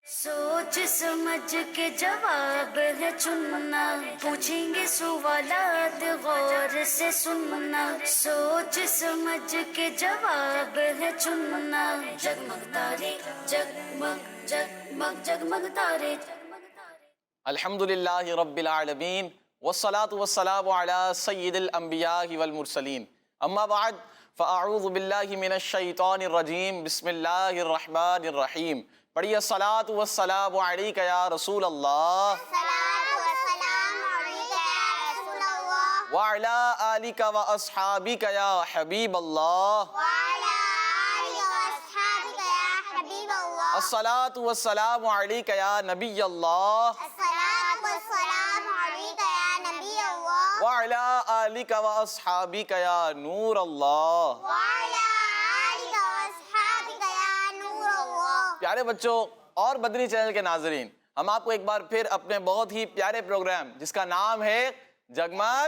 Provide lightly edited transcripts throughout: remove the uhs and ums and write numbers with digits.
سوچ سمجھ کے جواب ہے چننا، پوچھیں گے سوالات غور سے سننا، سوچ سمجھ کے جواب ہے چننا، جگمگ تارے جگمگ جگمگ جگمگ تارے۔ الحمدللہ رب العالمین والصلاة والسلام علی سید الانبیاء والمرسلین، اما بعد فاعوذ باللہ من الشیطان الرجیم، بسم اللہ الرحمن الرحیم۔ پڑھیے الصلاة والسلام علیک یا رسول اللہ وعلی آلک واصحابک یا حبیب اللہ، الصلاة والسلام علیک یا نبی اللہ وعلی آلک واصحابک یا نور اللہ۔ پیارے بچوں اور مدنی چینل کے ناظرین، ہم آپ کو ایک بار پھر اپنے بہت ہی پیارے پروگرام جس کا نام ہے جگمگ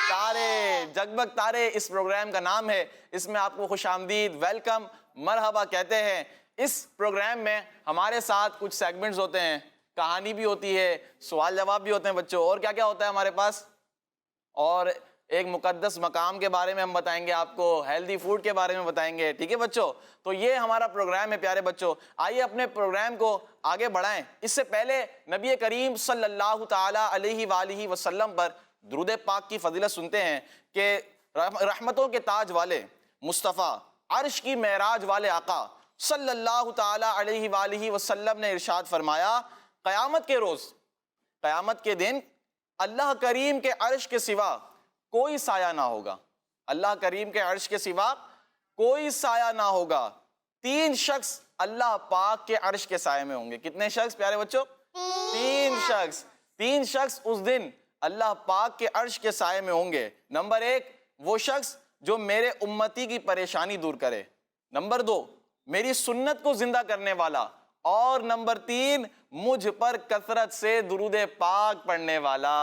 تارے، جگمگ تارے اس پروگرام کا نام ہے، اس میں آپ کو خوش آمدید، ویلکم، مرحبا کہتے ہیں۔ اس پروگرام میں ہمارے ساتھ کچھ سیگمنٹس ہوتے ہیں، کہانی بھی ہوتی ہے، سوال جواب بھی ہوتے ہیں بچوں، اور کیا کیا ہوتا ہے ہمارے پاس، اور ایک مقدس مقام کے بارے میں ہم بتائیں گے آپ کو، ہیلدی فوڈ کے بارے میں بتائیں گے، ٹھیک ہے بچوں؟ تو یہ ہمارا پروگرام ہے پیارے بچوں۔ آئیے اپنے پروگرام کو آگے بڑھائیں۔ اس سے پہلے نبی کریم صلی اللہ تعالی علیہ وآلہ وسلم پر درود پاک کی فضیلت سنتے ہیں کہ رحمتوں کے تاج والے مصطفیٰ، عرش کی معراج والے آقا صلی اللہ تعالی علیہ وآلہ وسلم نے ارشاد فرمایا، قیامت کے روز، قیامت کے دن اللہ کریم کے عرش کے سوا کوئی سایہ نہ ہوگا، اللہ کریم کے عرش کے سوا کوئی سایہ نہ ہوگا، تین شخص اللہ پاک کے عرش کے سائے میں ہوں گے۔ کتنے شخص پیارے بچوں؟ تین شخص اس دن اللہ پاک کے عرش کے سائے میں ہوں گے۔ نمبر ایک، وہ شخص جو میرے امتی کی پریشانی دور کرے، نمبر دو، میری سنت کو زندہ کرنے والا، اور نمبر تین، مجھ پر کثرت سے درود پاک پڑھنے والا۔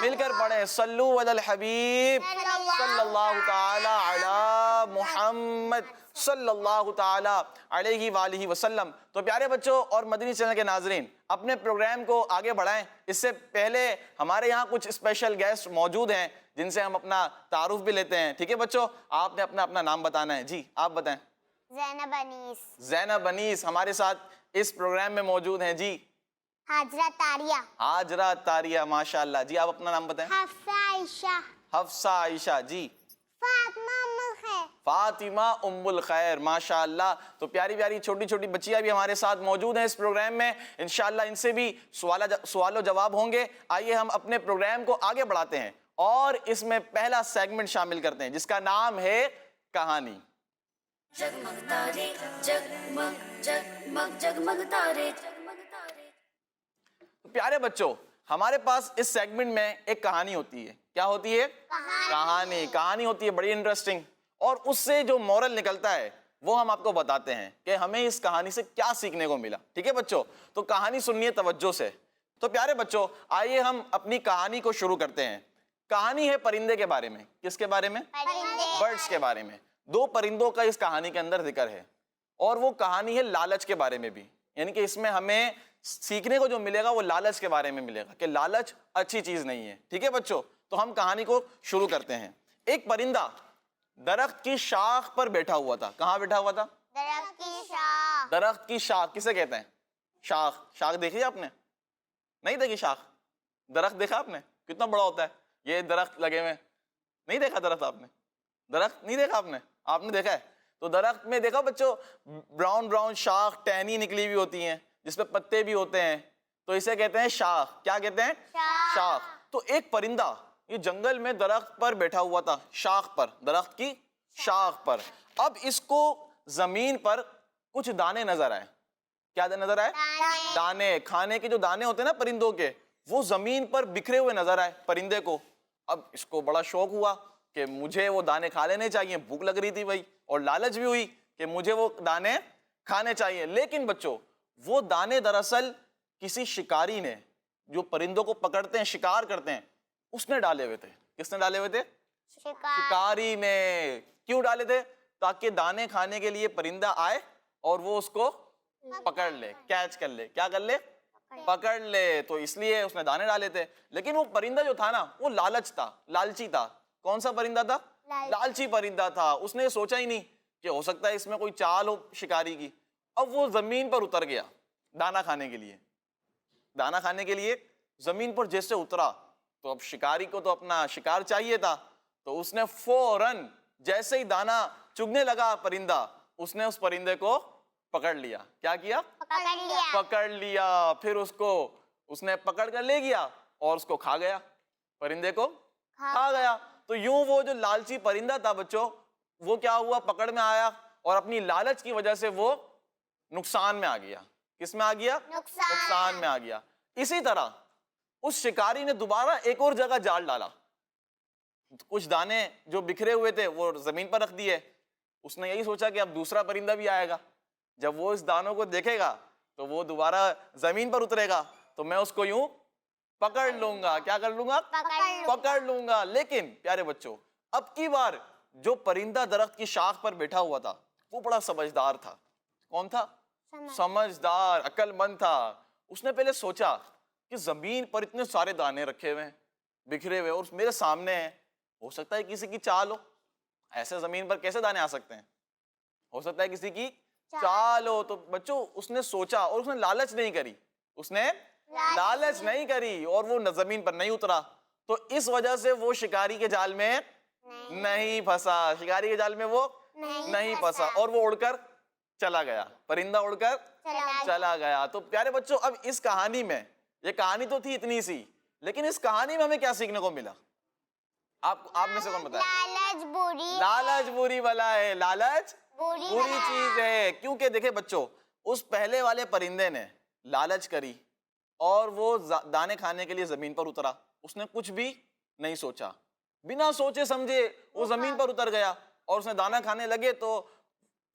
مل کر پڑھیں، صلو علی الحبیب صلی اللہ تعالی علی محمد صلی اللہ تعالی علیہ وآلہ وسلم۔ تو پیارے بچوں اور مدنی چینل کے ناظرین، اپنے پروگرام کو آگے بڑھائیں۔ اس سے پہلے ہمارے یہاں کچھ اسپیشل گیسٹ موجود ہیں جن سے ہم اپنا تعارف بھی لیتے ہیں، ٹھیک ہے بچوں؟ آپ نے اپنا نام بتانا ہے۔ جی آپ بتائیں۔ زینب انیس۔ زینب انیس ہمارے ساتھ اس پروگرام میں موجود ہیں۔ جی حاجرہ طاریہ۔ حاجرہ طاریہ، ماشاءاللہ۔ جی آپ اپنا نام بتائیں۔ حفصہ عائشہ۔ حفصہ عائشہ۔ جی فاطمہ ام الخیر۔ فاطمہ ام الخیر، ماشاءاللہ۔ تو پیاری پیاری چھوٹی چھوٹی بچیاں بھی ہمارے ساتھ موجود ہیں اس پروگرام میں، انشاءاللہ ان سے بھی سوال و جواب ہوں گے۔ آئیے ہم اپنے پروگرام کو آگے بڑھاتے ہیں اور اس میں پہلا سیگمنٹ شامل کرتے ہیں جس کا نام ہے کہانی۔ جگمگ تارے جگمگ جگمگ جگمگ تارے جگمگ تارے۔ پیارے بچوں، ہمارے پاس اس سیگمنٹ میں ایک کہانی ہوتی ہے۔ کیا ہوتی ہے؟ کہانی ہوتی ہے، بڑی انٹرسٹنگ، اور اس سے جو مورل نکلتا ہے وہ ہم آپ کو بتاتے ہیں کہ ہمیں اس کہانی سے کیا سیکھنے کو ملا، ٹھیک ہے بچوں؟ تو کہانی سنیے توجہ سے۔ تو پیارے بچوں، آئیے ہم اپنی کہانی کو شروع کرتے ہیں۔ کہانی ہے پرندے کے بارے میں۔ کس کے بارے میں؟ برڈز کے بارے میں۔ دو پرندوں کا اس کہانی کے اندر ذکر ہے، اور وہ کہانی ہے لالچ کے بارے میں بھی، یعنی کہ اس میں ہمیں سیکھنے کو جو ملے گا وہ لالچ کے بارے میں ملے گا کہ لالچ اچھی چیز نہیں ہے، ٹھیک ہے بچوں؟ تو ہم کہانی کو شروع کرتے ہیں۔ ایک پرندہ درخت کی شاخ پر بیٹھا ہوا تھا۔ کہاں بیٹھا ہوا تھا؟ درخت کی شاخ۔ درخت کی شاخ کسے کہتے ہیں؟ شاخ۔ شاخ دیکھی آپ نے؟ نہیں دیکھی شاخ؟ درخت دیکھا آپ نے کتنا بڑا ہوتا ہے؟ یہ درخت لگے ہوئے، نہیں دیکھا درخت آپ نے؟ درخت نہیں دیکھا آپ نے دیکھا ہے؟ تو درخت میں دیکھا بچوں، براؤن شاخ ٹہنی نکلی ہوئی ہوتی ہیں جس پہ پتے بھی ہوتے ہیں، تو اسے کہتے ہیں شاخ۔ کیا کہتے ہیں؟ شاخ۔ تو ایک پرندہ یہ جنگل میں درخت پر بیٹھا ہوا تھا، شاخ پر، درخت کی شاخ پر۔ اب اس کو زمین پر کچھ دانے نظر آئے۔ کیا نظر آئے؟ دانے، کھانے کے جو دانے ہوتے ہیں نا پرندوں کے، وہ زمین پر بکھرے ہوئے نظر آئے پرندے کو۔ اب اس کو بڑا شوق ہوا کہ مجھے وہ دانے کھا لینے چاہیے، بھوک لگ رہی تھی بھائی، اور لالچ بھی ہوئی کہ مجھے وہ دانے کھانے چاہیے۔ لیکن بچوں، وہ دانے دراصل کسی شکاری نے، جو پرندوں کو پکڑتے ہیں، شکار کرتے ہیں، اس نے ڈالے ہوئے تھے۔ کس نے ڈالے ہوئے تھے؟ شکاری نے۔ کیوں ڈالے تھے؟ تاکہ دانے کھانے کے لیے پرندہ آئے اور وہ اس کو پکڑ لے, کیچ کر لے, کیا کر لے, پکڑ لے. تو اس لیے اس نے دانے ڈالے تھے. لیکن وہ پرندہ جو تھا نا وہ لالچی تھا. کون سا پرندہ تھا؟ لالچی پرندہ تھا. اس نے سوچا ہی نہیں کہ ہو سکتا ہے اس میں کوئی چال ہو شکاری کی. اب وہ زمین پر اتر گیا دانا کھانے کے لیے. دانا کھانے کے لیے زمین پر جیسے اترا تو اب شکاری کو تو اپنا شکار چاہیے تھا. تو اس نے فوراً جیسے ہی دانا چگنے لگا پرندہ, اس نے اس پرندے کو پکڑ لیا. کیا کیا؟ پکڑ لیا. پھر اس نے پکڑ کر لے گیا اور اس کو کھا گیا, پرندے کو کھا گیا. تو یوں وہ جو لالچی پرندہ تھا بچوں, وہ کیا ہوا, پکڑ میں آیا اور اپنی لالچ کی وجہ سے وہ نقصان میں آ گیا. کس میں آ گیا؟ نقصان میں آ گیا. اسی طرح اس شکاری نے دوبارہ ایک اور جگہ جال ڈالا. کچھ دانے جو بکھرے ہوئے تھے وہ زمین پر رکھ دیے. اس نے یہی سوچا کہ اب دوسرا پرندہ بھی آئے گا, جب وہ اس دانوں کو دیکھے گا تو وہ دوبارہ زمین پر اترے گا تو میں اس کو یوں پکڑ لوں گا. کیا کر لوں گا؟ پکڑ لوں گا. لیکن پیارے بچوں, اب کی بار جو پرندہ درخت کی شاخ پر بیٹھا ہوا تھا وہ بڑا سمجھدار تھا. کون تھا؟ سمجھدار, عقل مند تھا. اس نے پہلے سوچا کہ زمین پر اتنے سارے دانے رکھے ہوئے ہیں, بکھرے ہوئے, اور میرے سامنے ہیں, ہو سکتا ہے کسی کی چال ہو. ایسے زمین پر کیسے دانے آ سکتے ہیں؟ ہو سکتا ہے کسی کی چال ہو. تو بچوں اس نے سوچا اور اس نے لالچ نہیں کری. اس نے لالچ نہیں کری اور وہ زمین پر نہیں اترا. تو اس وجہ سے وہ شکاری کے جال میں نہیں پھنسا. شکاری کے جال میں وہ نہیں پھنسا اور وہ اڑ کر چلا گیا. پرندہ اڑ کر چلا گیا. تو پیارے بچوں, اب اس کہانی میں, یہ کہانی تو تھی اتنی سی, لیکن اس کہانی میں ہمیں کیا سیکھنے کو ملا؟ آپ میں سے کون بتائے؟ لالچ بری بلا ہے. لالچ بری چیز ہے. کیونکہ دیکھیں بچوں, اس پہلے والے پرندے نے لالچ کری اور وہ دانے کھانے کے لیے زمین پر اترا. اس نے کچھ بھی نہیں سوچا, بنا سوچے سمجھے وہ زمین پر اتر گیا اور اس نے دانا کھانے لگے تو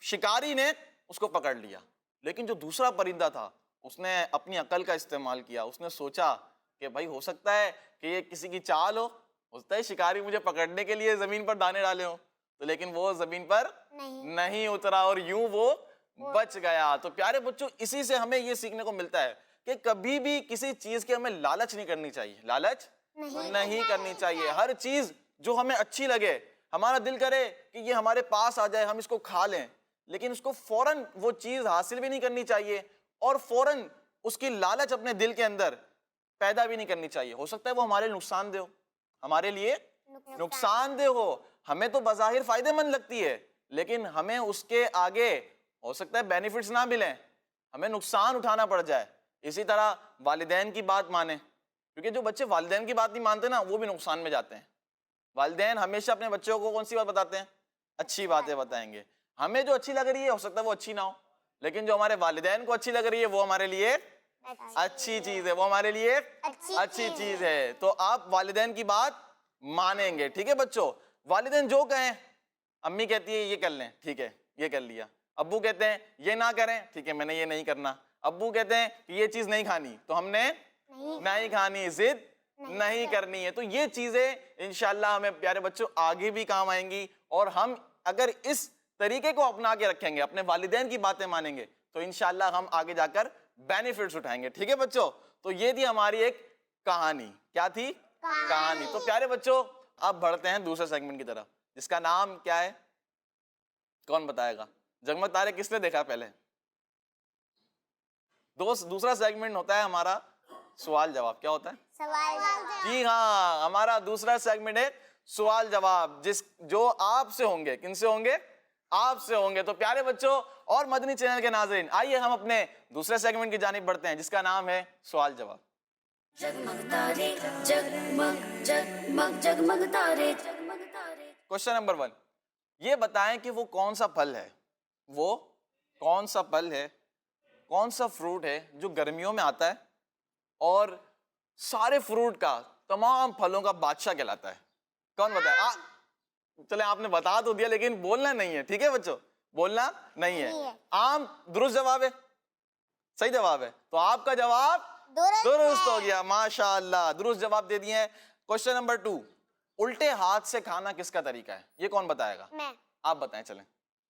شکاری نے اس کو پکڑ لیا. لیکن جو دوسرا پرندہ تھا اس نے اپنی عقل کا استعمال کیا. اس نے سوچا کہ بھائی ہو سکتا ہے کہ یہ کسی کی چال ہو سکتا ہے شکاری مجھے پکڑنے کے لیے زمین پر دانے ڈالے ہوں. تو لیکن وہ زمین پر نہیں اترا اور یوں وہ بچ گیا. تو پیارے بچوں, اسی سے ہمیں یہ سیکھنے کو ملتا ہے کہ کبھی بھی کسی چیز کی ہمیں لالچ نہیں کرنی چاہیے. لالچ نہیں کرنی چاہیے. ہر چیز جو ہمیں اچھی لگے, ہمارا دل کرے کہ یہ ہمارے پاس آ جائے, ہم اس کو کھا لیں, لیکن اس کو فوراً وہ چیز حاصل بھی نہیں کرنی چاہیے اور فوراً اس کی لالچ اپنے دل کے اندر پیدا بھی نہیں کرنی چاہیے. ہو سکتا ہے وہ ہمارے نقصان دہ ہو, ہمارے لیے نقصان دہ ہو. ہمیں تو بظاہر فائدے مند لگتی ہے, لیکن ہمیں اس کے آگے ہو سکتا ہے بینیفٹس نہ ملیں, ہمیں نقصان اٹھانا پڑ جائے. اسی طرح والدین کی بات مانیں, کیونکہ جو بچے والدین کی بات نہیں مانتے نا وہ بھی نقصان میں جاتے ہیں. والدین ہمیشہ اپنے بچوں کو کون سی بات بتاتے ہیں؟ اچھی باتیں بتائیں گے. ہمیں جو اچھی لگ رہی ہے ہو سکتا ہے وہ اچھی نہ ہو, لیکن جو ہمارے والدین کو اچھی لگ رہی ہے وہ ہمارے لیے اچھی چیز ہے, وہ ہمارے لیے اچھی چیز ہے. تو آپ والدین کی بات مانیں گے. ٹھیک ہے بچوں, والدین جو کہیں, امی کہتی ہے یہ کر لیں, ٹھیک ہے یہ کر لیا. ابو کہتے ہیں یہ نہ کریں, ٹھیک ہے میں نے یہ نہیں کرنا. ابو کہتے ہیں کہ یہ چیز نہیں کھانی تو ہم نے نہیں کھانی, ضد نہیں کرنی ہے. تو یہ چیزیں انشاءاللہ ہمیں پیارے بچوں آگے بھی کام آئیں گی, اور ہم اگر اس طریقے کو اپنا کے رکھیں گے, اپنے والدین کی باتیں مانیں گے, تو انشاءاللہ ہم آگے جا کر بینیفٹس اٹھائیں گے. ٹھیک ہے بچوں, تو یہ تھی ہماری ایک کہانی. کیا تھی؟ کہانی. تو پیارے بچوں اب بڑھتے ہیں دوسرے سیگمنٹ کی طرف, جس کا نام کیا ہے؟ کون بتائے گا؟ جگمگ تارے کس نے دیکھا پہلے؟ دوسرا سیگمنٹ ہوتا ہے ہمارا سوال جواب. کیا ہوتا ہے؟ سوال. جی ہاں, ہمارا دوسرا سیگمنٹ ہے سوال جواب, جو آپ سے ہوں گے. کن سے ہوں گے؟ آپ سے ہوں گے. تو پیارے بچوں اور مدنی چینل کے ناظرین, آئیے ہم اپنے دوسرے سیگمنٹ کی جانب بڑھتے ہیں, جس کا نام ہے سوال جواب. جگمگ تارے جگمگ جگمگ جگمگ تارے جگمگ تارے. کوشچن نمبر 1, یہ بتائیں کہ وہ کون سا پھل ہے, وہ کون سا پھل ہے, کون سا فروٹ ہے جو گرمیوں میں آتا ہے اور سارے فروٹ کا, تمام پھلوں کا بادشاہ کہلاتا ہے؟ کون بتائے؟ چلے آپ نے بتا تو دیا لیکن بولنا نہیں ہے. ٹھیک ہے بچوں, بولنا نہیں ہے. آم درست جواب ہے, صحیح جواب ہے. تو آپ کا جواب درست ہو گیا, ماشاءاللہ, درست جواب دے دیے ہیں. کوشچن نمبر 2, الٹے ہاتھ سے کھانا کس کا طریقہ ہے؟ یہ کون بتائے گا؟ میں. آپ بتائیں. چلیں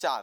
4।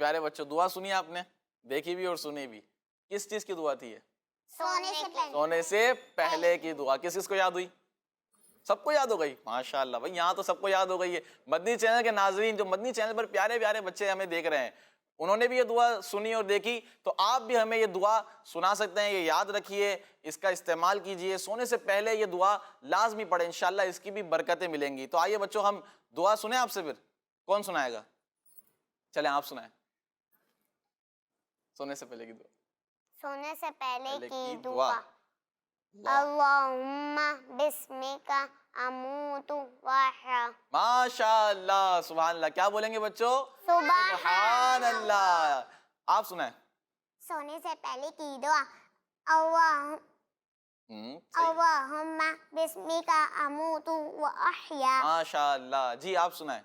پیارے بچوں دعا سنی آپ نے, دیکھی بھی اور سنی بھی. کس چیز کی دعا تھی یہ؟ سونے سے پہلے. سونے سے پہلے کی دعا. کس کس کو یاد ہوئی؟ سب کو یاد ہو گئی, ماشاء اللہ بھائی, یہاں تو سب کو یاد ہو گئی ہے. مدنی چینل کے ناظرین جو مدنی چینل پر پیارے پیارے بچے ہمیں دیکھ رہے ہیں, انہوں نے بھی یہ دعا سنی اور دیکھی, تو آپ بھی ہمیں یہ دعا سنا سکتے ہیں. یہ یاد رکھیے, اس کا استعمال کیجئے, سونے سے پہلے یہ دعا لازمی پڑھیں, انشاءاللہ اس کی بھی برکتیں ملیں گی. تو آئیے بچوں ہم دعا سنیں آپ سے. پھر کون سنائے گا؟ چلیں آپ سنائیں سونے سے پہلے کی دعا. سونے سے پہلے کی دعا. دعا. اللہم بسمک اموت واحیا. ماشاء اللہ, سبحان اللہ. کیا بولیں گے بچوں؟ سبحان اللہ. آپ سنائیں. سونے سے پہلے کی دعا. اللہم بسمک اموت واحیا. ماشاء اللہ. جی آپ سنائیں.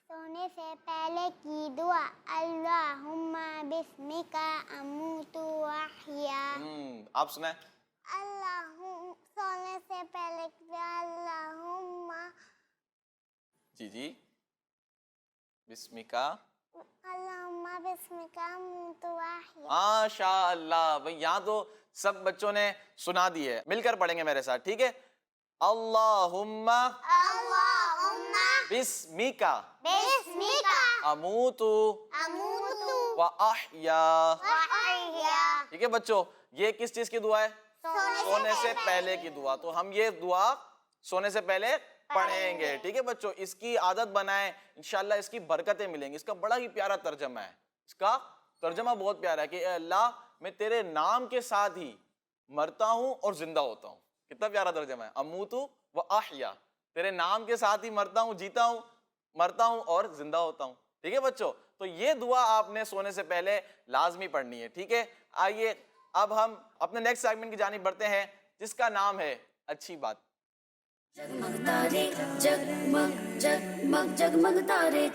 سونے سے پہلے کی دعا. اللہم بسمک اموت واحیا. آپ سنائیں. سونے سے پہلے کی دعا. اللہم جی بسمکا. اللہم بسمک اموت واحیا. ماشاء اللہ بھئی, یہاں تو سب بچوں نے سنا دی ہے. مل کر پڑھیں گے میرے ساتھ, ٹھیک ہے؟ اللہم بسمکا اموت و احیا. ٹھیک ہے بچوں, یہ کس چیز کی دعا ہے؟ سونے سے پہلے کی دعا. تو ہم یہ دعا سونے سے پہلے پڑھیں گے, ٹھیک ہے بچوں؟ اس کی عادت بنائیں, انشاءاللہ اس کی برکتیں ملیں گی. اس کا بڑا ہی پیارا ترجمہ ہے, اس کا ترجمہ بہت پیارا ہے کہ اے اللہ میں تیرے نام کے ساتھ ہی مرتا ہوں اور زندہ ہوتا ہوں. کتنا پیارا ترجمہ ہے, اموت و احیا. تیرے نام کے ساتھ ہی مرتا ہوں, جیتا ہوں, مرتا ہوں اور زندہ ہوتا ہوں. ٹھیک ہے بچوں, تو یہ دعا آپ نے سونے سے پہلے لازمی پڑھنی ہے, ٹھیک ہے؟ آئیے اب ہم اپنے نیکسٹ سیگمنٹ کی جانب بڑھتے ہیں, جس کا نام ہے اچھی بات. جگمگ تارے جگمگ جگمگ جگمگ تارے.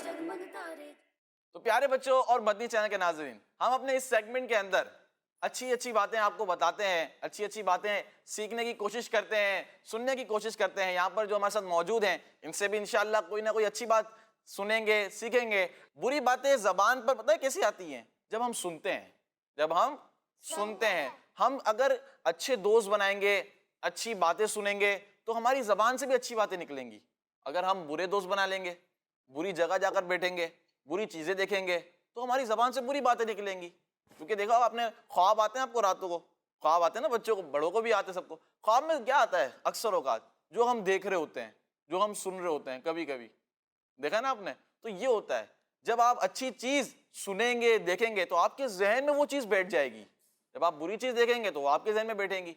تو پیارے بچوں اور مدنی چینل کے ناظرین, ہم اپنے اس سیگمنٹ کے اندر اچھی اچھی باتیں آپ کو بتاتے ہیں, اچھی اچھی باتیں سیکھنے کی کوشش کرتے ہیں, سننے کی کوشش کرتے ہیں. یہاں پر جو ہمارے ساتھ موجود ہیں ان سے بھی انشاءاللہ کوئی نہ کوئی اچھی بات سنیں گے, سیکھیں گے. بری باتیں زبان پر پتہ ہے کیسی آتی ہیں؟ جب ہم سنتے ہیں, جب ہم سنتے ہیں. ہم اگر اچھے دوست بنائیں گے, اچھی باتیں سنیں گے, تو ہماری زبان سے بھی اچھی باتیں نکلیں گی. اگر ہم برے دوست بنا لیں گے, بری جگہ جا کر بیٹھیں گے, بری چیزیں دیکھیں گے, تو ہماری زبان سے بری باتیں نکلیں گی. کیونکہ دیکھو آپ نے خواب آتے ہیں آپ کو راتوں کو, خواب آتے ہیں نا بچوں کو, بڑوں کو بھی آتے ہیں, سب کو. خواب میں کیا آتا ہے اکثر اوقات؟ جو ہم دیکھ رہے ہوتے ہیں, جو ہم سن رہے ہوتے ہیں, کبھی کبھی دیکھا نا آپ نے. تو یہ ہوتا ہے جب آپ اچھی چیز سنیں گے, دیکھیں گے, تو آپ کے ذہن میں وہ چیز بیٹھ جائے گی. جب آپ بری چیز دیکھیں گے تو وہ آپ کے ذہن میں بیٹھیں گی.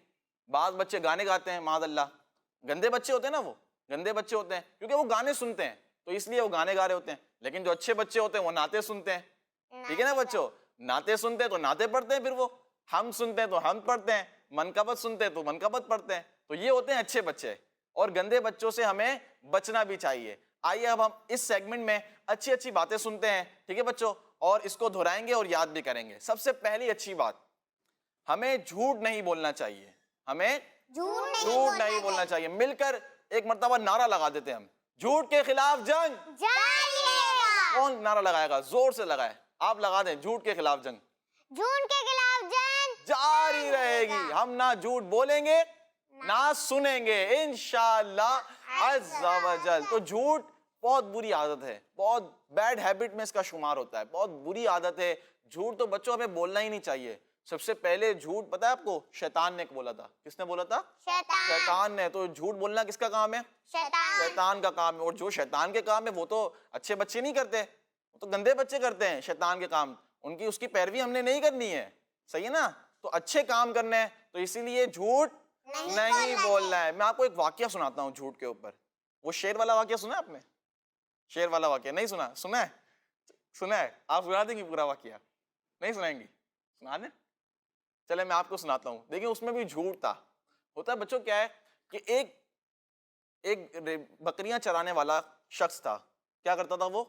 بعض بچے گانے گاتے ہیں, معاذ اللہ, گندے بچے ہوتے ہیں نا, وہ گندے بچے ہوتے ہیں کیونکہ وہ گانے سنتے ہیں, تو اس لیے وہ گانے گا رہے ہوتے ہیں. لیکن جو اچھے بچے ہوتے ہیں وہ نعتیں سنتے ہیں. ٹھیک ہے نا بچوں, نعتیں سنتے ہیں تو نعتیں پڑھتے ہیں, پھر وہ ہم سنتے ہیں تو ہم پڑھتے ہیں, منقبت سنتے ہیں تو منقبت پڑھتے ہیں. تو یہ ہوتے ہیں اچھے بچے, اور گندے بچوں سے ہمیں بچنا بھی چاہیے. آئیے اب ہم اس سیگمنٹ میں اچھی اچھی باتیں سنتے ہیں, ٹھیک ہے بچوں, اور اس کو دہرائیں گے اور یاد بھی کریں گے. سب سے پہلی اچھی بات, ہمیں جھوٹ نہیں بولنا چاہیے. ہمیں جھوٹ نہیں بولنا چاہیے. مل کر ایک مرتبہ نعرہ لگا دیتے ہیں ہم, جھوٹ کے خلاف جنگ. کون نعرہ لگائے گا؟ زور سے لگائے. آپ لگا دیں, جھوٹ کے خلاف جنگ. جھوٹ کے خلاف جنگ جاری رہے گی. ہم نہ جھوٹ بولیں گے نہ سنیں گے انشاءاللہ عز و جل. تو جھوٹ بہت بری عادت ہے, بہت بیڈ ہیبٹ میں اس کا شمار ہوتا ہے, بہت بری عادت ہے. جھوٹ تو بچوں ہمیں بولنا ہی نہیں چاہیے. سب سے پہلے جھوٹ پتہ ہے آپ کو شیطان نے بولا تھا. کس نے بولا تھا؟ شیطان نے. تو جھوٹ بولنا کس کا کام ہے؟ شیطان کا کام ہے. اور جو شیطان کے کام ہے وہ تو اچھے بچے نہیں کرتے, وہ تو گندے بچے کرتے ہیں شیطان کے کام. ان کی اس کی پیروی ہم نے نہیں کرنی ہے, صحیح ہے نا؟ تو اچھے کام کرنے ہیں, تو اسی لیے جھوٹ نہیں بولنا ہے. میں آپ کو ایک واقعہ سناتا ہوں جھوٹ کے اوپر. وہ شیر والا واقعہ سنا ہے آپ نے؟ شیر والا واقعہ نہیں سنا؟ سنا ہے؟ سنا ہے. آپ سنا دیں گی پورا واقعہ؟ نہیں سنائیں گی؟ سنا دیں. چلے میں آپ کو سناتا ہوں. دیکھیں اس میں بھی جھوٹ تھا. ہوتا ہے بچوں کیا ہے کہ ایک بکریاں چرانے والا شخص تھا. کیا کرتا تھا وہ؟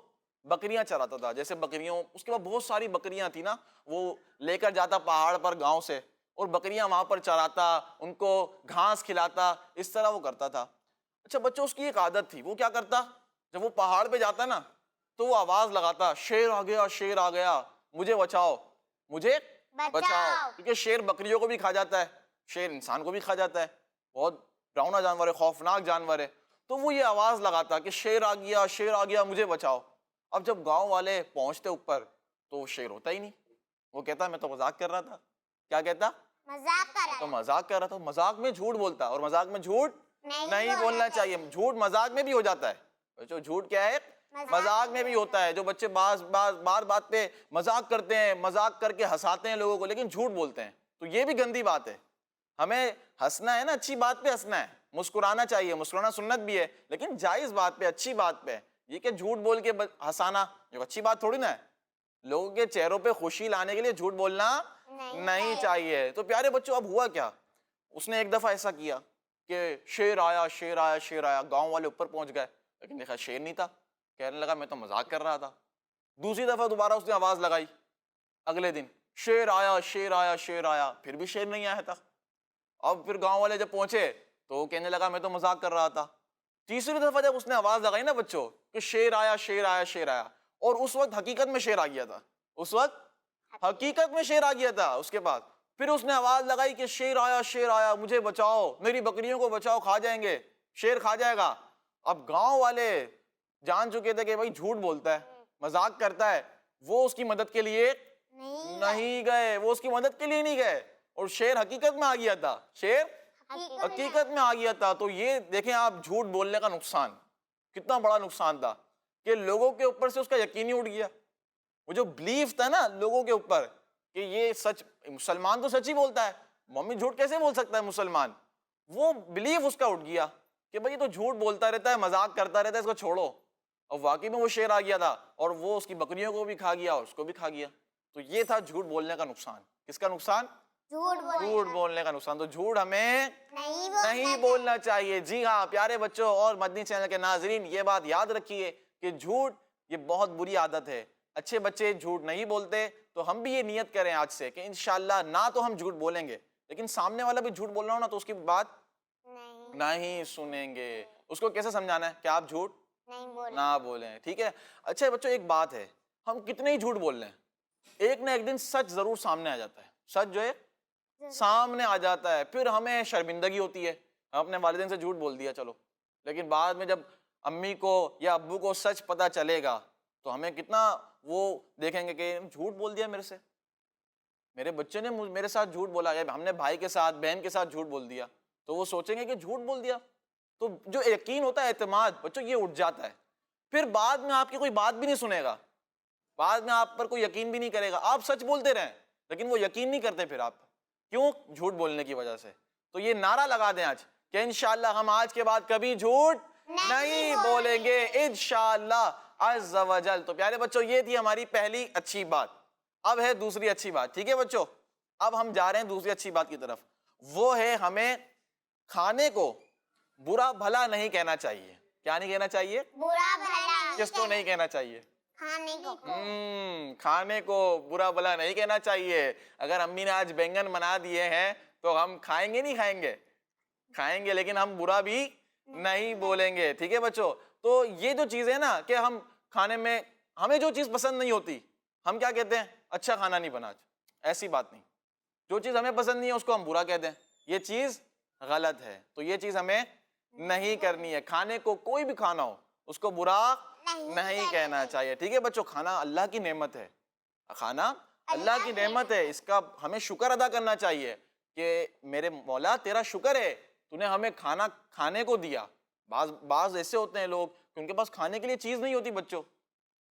بکریاں چراتا تھا. جیسے بکریوں, اس کے بعد بہت ساری بکریاں تھی نا, وہ لے کر جاتا پہاڑ پر گاؤں سے, اور بکریاں وہاں پر چراتا, ان کو گھاس کھلاتا, اس طرح وہ کرتا تھا. اچھا بچوں, اس کی ایک عادت تھی. وہ کیا کرتا, جب وہ پہاڑ پہ جاتا نا تو وہ آواز لگاتا شیر آ گیا شیر آ گیا مجھے بچاؤ مجھے بچاؤ، کیونکہ شیر بکریوں کو بھی کھا جاتا ہے، شیر انسان کو بھی کھا جاتا ہے، بہت ڈراؤنا جانور ہے، خوفناک جانور ہے. تو وہ یہ آواز لگاتا کہ شیر آ گیا مجھے بچاؤ. اب جب گاؤں والے پہنچتے اوپر تو وہ شیر ہوتا ہی نہیں. وہ کہتا میں تو مذاق کر رہا تھا. کیا کہتا؟ مذاق کر تو مذاق کر رہا تھا. مذاق میں جھوٹ بولتا، اور مذاق میں جھوٹ نہیں بولنا چاہیے. جھوٹ مذاق میں بھی ہو جاتا ہے. بچوں جھوٹ کیا ہے؟ مذاق میں بھی ہوتا ہے. جو بچے بار بات پہ مذاق کرتے ہیں، مذاق کر کے ہنساتے ہیں لوگوں کو لیکن جھوٹ بولتے ہیں، تو یہ بھی گندی بات ہے. ہمیں ہنسنا ہے نا، اچھی بات پہ ہنسنا ہے، مسکرانا چاہیے، مسکرانا سنت بھی ہے لیکن جائز بات پہ، اچھی بات پہ. یہ کہ جھوٹ بول کے ہنسانا جو اچھی بات تھوڑی نا ہے. لوگوں کے چہروں پہ خوشی لانے کے لیے جھوٹ بولنا نہیں چاہیے. تو پیارے بچوں اب ہوا کیا، اس نے ایک دفعہ ایسا کیا کہ شیر آیا شیر آیا شیر آیا. گاؤں والے اوپر پہنچ گئے لیکن دیکھا شیر نہیں تھا. کہنے لگا میں تو مذاق کر رہا تھا. دوسری دفعہ دوبارہ اس نے آواز لگائی اگلے دن شیر آیا شیر آیا شیر آیا، پھر بھی شیر نہیں آیا تھا. اب پھر گاؤں والے جب پہنچے تو وہ کہنے لگا میں تو مذاق کر رہا تھا. تیسری دفعہ جب اس نے آواز لگائی نا بچوں کہ شیر آیا شیر آیا شیر آیا، اور اس وقت حقیقت میں شیر آ گیا تھا، اس وقت حقیقت میں شیر آ گیا تھا. اس کے بعد پھر اس نے آواز لگائی کہ شیر آیا مجھے بچاؤ، میری بکریوں کو بچاؤ، کھا جائیں گے، شیر کھا جائے گا. اب گاؤں والے جان چکے تھے کہ بھائی جھوٹ بولتا ہے، مذاق کرتا ہے. وہ اس کی مدد کے لیے نہیں گئے، وہ اس کی مدد کے لیے نہیں گئے، اور شیر حقیقت میں آ گیا تھا. شیر حقیقت میں آ گیا تھا. تو یہ دیکھیں آپ جھوٹ بولنے کا نقصان کتنا بڑا نقصان تھا کہ لوگوں کے اوپر سے اس کا یقین ہی اٹھ گیا. وہ جو بلیف تھا نا لوگوں کے اوپر کہ یہ سچ، مسلمان تو سچ ہی بولتا ہے، ممی جھوٹ کیسے بول سکتا ہے مسلمان، وہ بلیف اس کا اٹھ گیا کہ بھئی یہ تو جھوٹ بولتا رہتا ہے، مذاق کرتا رہتا ہے، اس کو چھوڑو. اور واقعی میں وہ شیر آ گیا تھا اور وہ اس کی بکریوں کو بھی کھا گیا اور اس کو بھی کھا گیا. تو یہ تھا جھوٹ بولنے کا نقصان. کس کا نقصان؟ جھوٹ بولنے کا نقصان. تو جھوٹ ہمیں نہیں بولنا چاہیے. جی ہاں پیارے بچوں اور مدنی چینل کے ناظرین، یہ بات یاد رکھیے کہ جھوٹ یہ بہت بری عادت ہے. اچھے بچے جھوٹ نہیں بولتے. تو ہم بھی یہ نیت کریں آج سے کہ انشاءاللہ نہ تو ہم جھوٹ بولیں گے لیکن سامنے والا بھی جھوٹ بول رہا ہو نا تو اس کی بات نہیں سنیں گے. اس کو کیسے سمجھانا ہے کہ آپ جھوٹ نہ بولیں. ٹھیک ہے. اچھا بچوں ایک بات ہے، ہم کتنے ہی جھوٹ بول لیں ایک نہ ایک دن سچ ضرور سامنے آ جاتا ہے. سچ جو ہے سامنے آ جاتا ہے، پھر ہمیں شرمندگی ہوتی ہے. ہم اپنے والدین سے جھوٹ بول دیا چلو، لیکن بعد میں جب امی کو یا ابو کو سچ پتہ چلے گا تو ہمیں کتنا وہ دیکھیں گے کہ جھوٹ بول دیا میرے سے، میرے بچے نے میرے ساتھ جھوٹ بولا، یا ہم نے بھائی کے ساتھ بہن کے ساتھ جھوٹ بول دیا تو وہ سوچیں گے کہ جھوٹ بول دیا. تو جو یقین ہوتا ہے، اعتماد بچوں یہ اٹھ جاتا ہے. پھر بعد میں آپ کی کوئی بات بھی نہیں سنے گا، بعد میں آپ پر کوئی یقین بھی نہیں کرے گا. آپ سچ بولتے رہیں لیکن وہ یقین نہیں کرتے پھر آپ، کیوں؟ جھوٹ بولنے کی وجہ سے. تو یہ نعرہ لگا دیں آج کہ انشاءاللہ ہم آج کے بعد کبھی جھوٹ نہیں بولیں گے انشاءاللہ عز و جل. تو پیارے بچوں یہ تھی ہماری پہلی اچھی بات. اب ہے دوسری اچھی بات. ٹھیک ہے بچوں، اب ہم جا رہے ہیں دوسری اچھی بات کی طرف. وہ ہے ہمیں کھانے کو برا بھلا نہیں کہنا چاہیے. کیا نہیں کہنا چاہیے؟ برا بھلا کس کو نہیں کہنا چاہیے؟ کھانے کو کھانے کو برا بھلا نہیں کہنا چاہیے. اگر امی نے آج بینگن بنا دیے ہیں تو ہم کھائیں گے نہیں کھائیں گے؟ کھائیں گے لیکن ہم برا بھی نہیں بولیں گے. ٹھیک ہے بچوں. تو یہ جو چیز ہے نا کہ ہم کھانے میں ہمیں جو چیز پسند نہیں ہوتی ہم کیا کہتے ہیں؟ اچھا کھانا نہیں بنا. ایسی بات نہیں. جو چیز ہمیں پسند نہیں ہے اس کو ہم برا کہتے ہیں، یہ چیز غلط ہے. تو یہ چیز ہمیں نہیں کرنی ہے. کھانے کو کوئی بھی کھانا ہو اس کو برا نہیں کہنا چاہیے. ٹھیک ہے بچوں. کھانا اللہ کی نعمت ہے، کھانا اللہ کی نعمت ہے، اس کا ہمیں شکر ادا کرنا چاہیے کہ میرے مولا تیرا شکر ہے تو نے ہمیں کھانا کھانے کو دیا. بعض ایسے ہوتے ہیں لوگ کہ ان کے پاس کھانے کے لیے چیز نہیں ہوتی بچوں،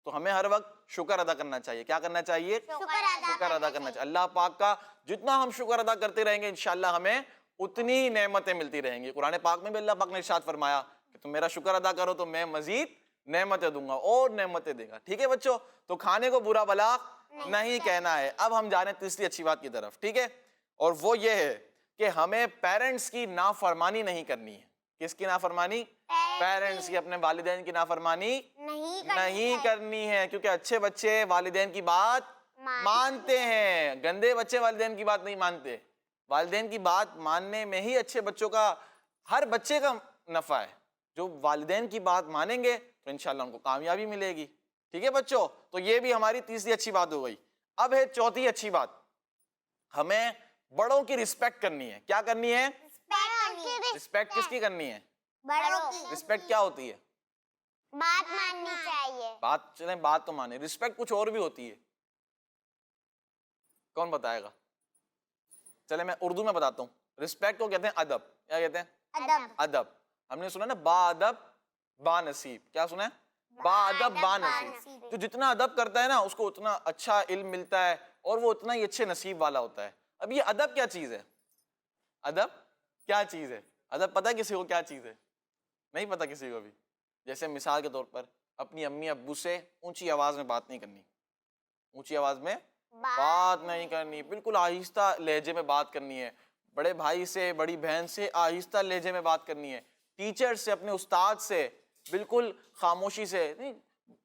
تو ہمیں ہر وقت شکر ادا کرنا چاہیے. کیا کرنا چاہیے؟ شکر ادا کرنا چاہیے. اللہ پاک کا جتنا ہم شکر ادا کرتے رہیں گے انشاءاللہ ہمیں اتنی ہی نعمتیں ملتی رہیں گی. قرآن پاک میں بھی اللہ پاک نے ارشاد فرمایا کہ تم میرا شکر ادا کرو تو میں مزید نعمتیں دوں گا اور نعمتیں دے گا. ٹھیک ہے بچوں. تو کھانے کو برا بھلا نہیں کہنا ہے. اب ہم جا رہے ہیں تیسری اچھی بات کی طرف. ٹھیک ہے. اور وہ یہ ہے کہ ہمیں پیرنٹس کی نافرمانی نہیں کرنی ہے. کس کی نافرمانی؟ پیرنٹس کی، اپنے والدین کی نافرمانی نہیں کرنی ہے. کیونکہ اچھے بچے والدین کی بات مانتے ہیں، گندے بچے والدین کی بات نہیں مانتے. والدین کی بات ماننے میں ہی اچھے بچوں کا، ہر بچے کا نفع ہے. جو والدین کی بات مانیں گے تو انشاءاللہ ان کو کامیابی ملے گی. ٹھیک ہے بچوں, تو یہ بھی ہماری تیسری اچھی بات ہو گئی. اب ہے چوتھی اچھی بات, ہمیں بڑوں کی رسپیکٹ کرنی ہے. کیا کرنی ہے؟ رسپیکٹ کس کی کرنی ہے؟ بڑوں کی رسپیکٹ کیا ہوتی ہے؟ بات ماننی چاہیے. بات, چلیں بات تو مانے, رسپیکٹ کچھ اور بھی ہوتی ہے. کون بتائے گا؟ چلے میں اردو میں بتاتا ہوں. رسپیکٹ کو کہتے ہیں ادب. کیا کہتے ہیں؟ ادب. ادب. ہم نے سنا نا با ادب با نصیب. کیا سنا ہے؟ با ادب با نصیب. تو جتنا ادب کرتا ہے نا اس کو اتنا اچھا علم ملتا ہے اور وہ اتنا ہی اچھے نصیب والا ہوتا ہے. اب یہ ادب کیا چیز ہے؟ ادب کیا چیز ہے؟ ادب پتہ ہے کسی کو کیا چیز ہے؟ نہیں پتہ کسی کو بھی. جیسے مثال کے طور پر اپنی امی ابو سے اونچی آواز میں بات نہیں کرنی. اونچی آواز میں بات نہیں کرنی, بالکل آہستہ لہجے میں بات کرنی ہے. بڑے بھائی سے بڑی بہن سے آہستہ لہجے میں بات کرنی ہے. ٹیچر سے اپنے استاد سے بالکل خاموشی سے,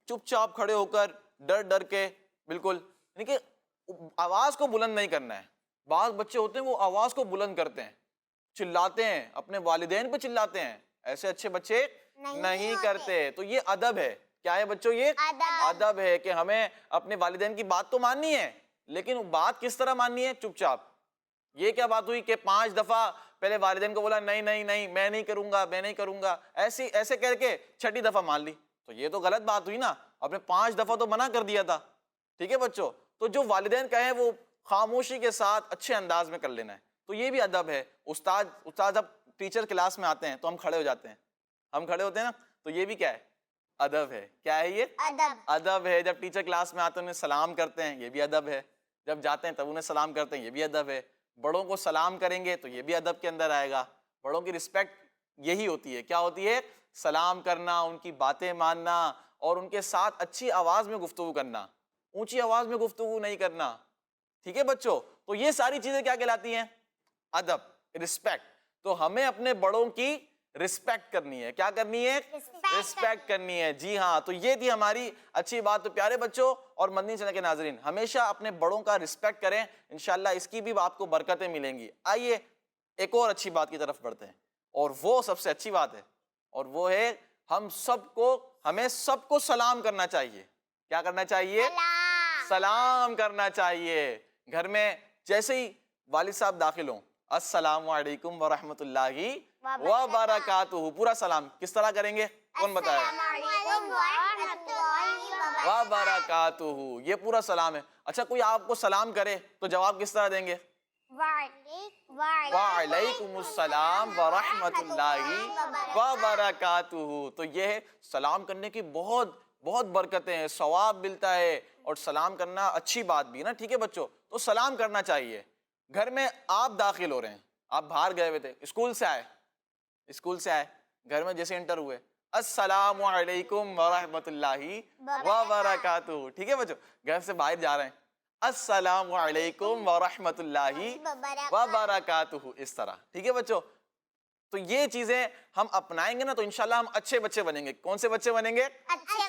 چپ چاپ کھڑے ہو کر ڈر ڈر کے, بالکل یعنی کہ آواز کو بلند نہیں کرنا ہے. بعض بچے ہوتے ہیں وہ آواز کو بلند کرتے ہیں, چلاتے ہیں, اپنے والدین پہ چلاتے ہیں. ایسے اچھے بچے نہیں کرتے. تو یہ ادب ہے. کیا ہے بچوں؟ یہ ادب ہے کہ ہمیں اپنے والدین کی بات تو ماننی ہے, لیکن بات کس طرح ماننی ہے؟ چپ چاپ. یہ کیا بات ہوئی کہ 5 دفعہ پہلے والدین کو بولا نہیں نہیں نہیں میں نہیں کروں گا میں نہیں کروں گا, ایسے کر کے 6ٹھی دفعہ مان لی. تو یہ تو غلط بات ہوئی نا, آپ نے 5 دفعہ تو منع کر دیا تھا. ٹھیک ہے بچوں, تو جو والدین کہیں وہ خاموشی کے ساتھ اچھے انداز میں کر لینا ہے. تو یہ بھی ادب ہے. استاد جب ٹیچر کلاس میں آتے ہیں تو ہم کھڑے ہو جاتے ہیں, ہم کھڑے ہوتے ہیں نا, تو یہ بھی کیا ہے؟ ادب ہے. کیا ہے یہ؟ ادب ہے. جب ٹیچر کلاس میں آتے ہیں انہیں سلام کرتے ہیں, یہ بھی ادب ہے. جب جاتے ہیں تب انہیں سلام کرتے ہیں, یہ بھی ادب ہے. بڑوں کو سلام کریں گے تو یہ بھی ادب کے اندر آئے گا. بڑوں کی رسپیکٹ یہی ہوتی ہے. کیا ہوتی ہے؟ سلام کرنا, ان کی باتیں ماننا اور ان کے ساتھ اچھی آواز میں گفتگو کرنا, اونچی آواز میں گفتگو نہیں کرنا. ٹھیک ہے بچوں, تو یہ ساری چیزیں کیا کہلاتی ہیں؟ ادب, رسپیکٹ. تو ہمیں اپنے بڑوں کی رسپیکٹ کرنی ہے. کیا کرنی ہے؟ رسپیکٹ کرنی ہے. جی ہاں, تو یہ تھی ہماری اچھی بات. تو پیارے بچوں اور مدنی چینل کے ناظرین, ہمیشہ اپنے بڑوں کا رسپیکٹ کریں, انشاءاللہ اس کی بھی آپ کو برکتیں ملیں گی. آئیے ایک اور اچھی بات کی طرف بڑھتے ہیں, اور وہ سب سے اچھی بات ہے, اور وہ ہے ہمیں سب کو سلام کرنا چاہیے. کیا کرنا چاہیے؟ سلام کرنا چاہیے. گھر میں جیسے ہی والد صاحب داخل ہوں, السلام علیکم ورحمۃ اللہ وبرکاتہ, پورا سلام کس طرح کریں گے؟ کون بتائے؟ وبرکاتہ, یہ پورا سلام ہے. اچھا کوئی آپ کو سلام کرے تو جواب کس طرح دیں گے؟ وعلیکم السلام ورحمۃ اللہ وبرکاتہ. تو یہ ہے سلام کرنے کی بہت برکتیں ہیں, ثواب ملتا ہے, اور سلام کرنا اچھی بات بھی ہے نا. ٹھیک ہے بچوں, تو سلام کرنا چاہیے. گھر میں آپ داخل ہو رہے ہیں, آپ باہر گئے ہوئے تھے, اسکول سے آئے, گھر میں جیسے انٹر ہوئے, السلام علیکم ورحمۃ اللہ وبرکاتہ. ٹھیک ہے بچوں, گھر سے باہر جا رہے ہیں, السلام علیکم ورحمۃ اللہ وبرکاتہ, اس طرح. ٹھیک ہے بچوں, تو یہ چیزیں ہم اپنائیں گے نا تو انشاءاللہ ہم اچھے بچے بنیں گے. کون سے بچے بنیں گے؟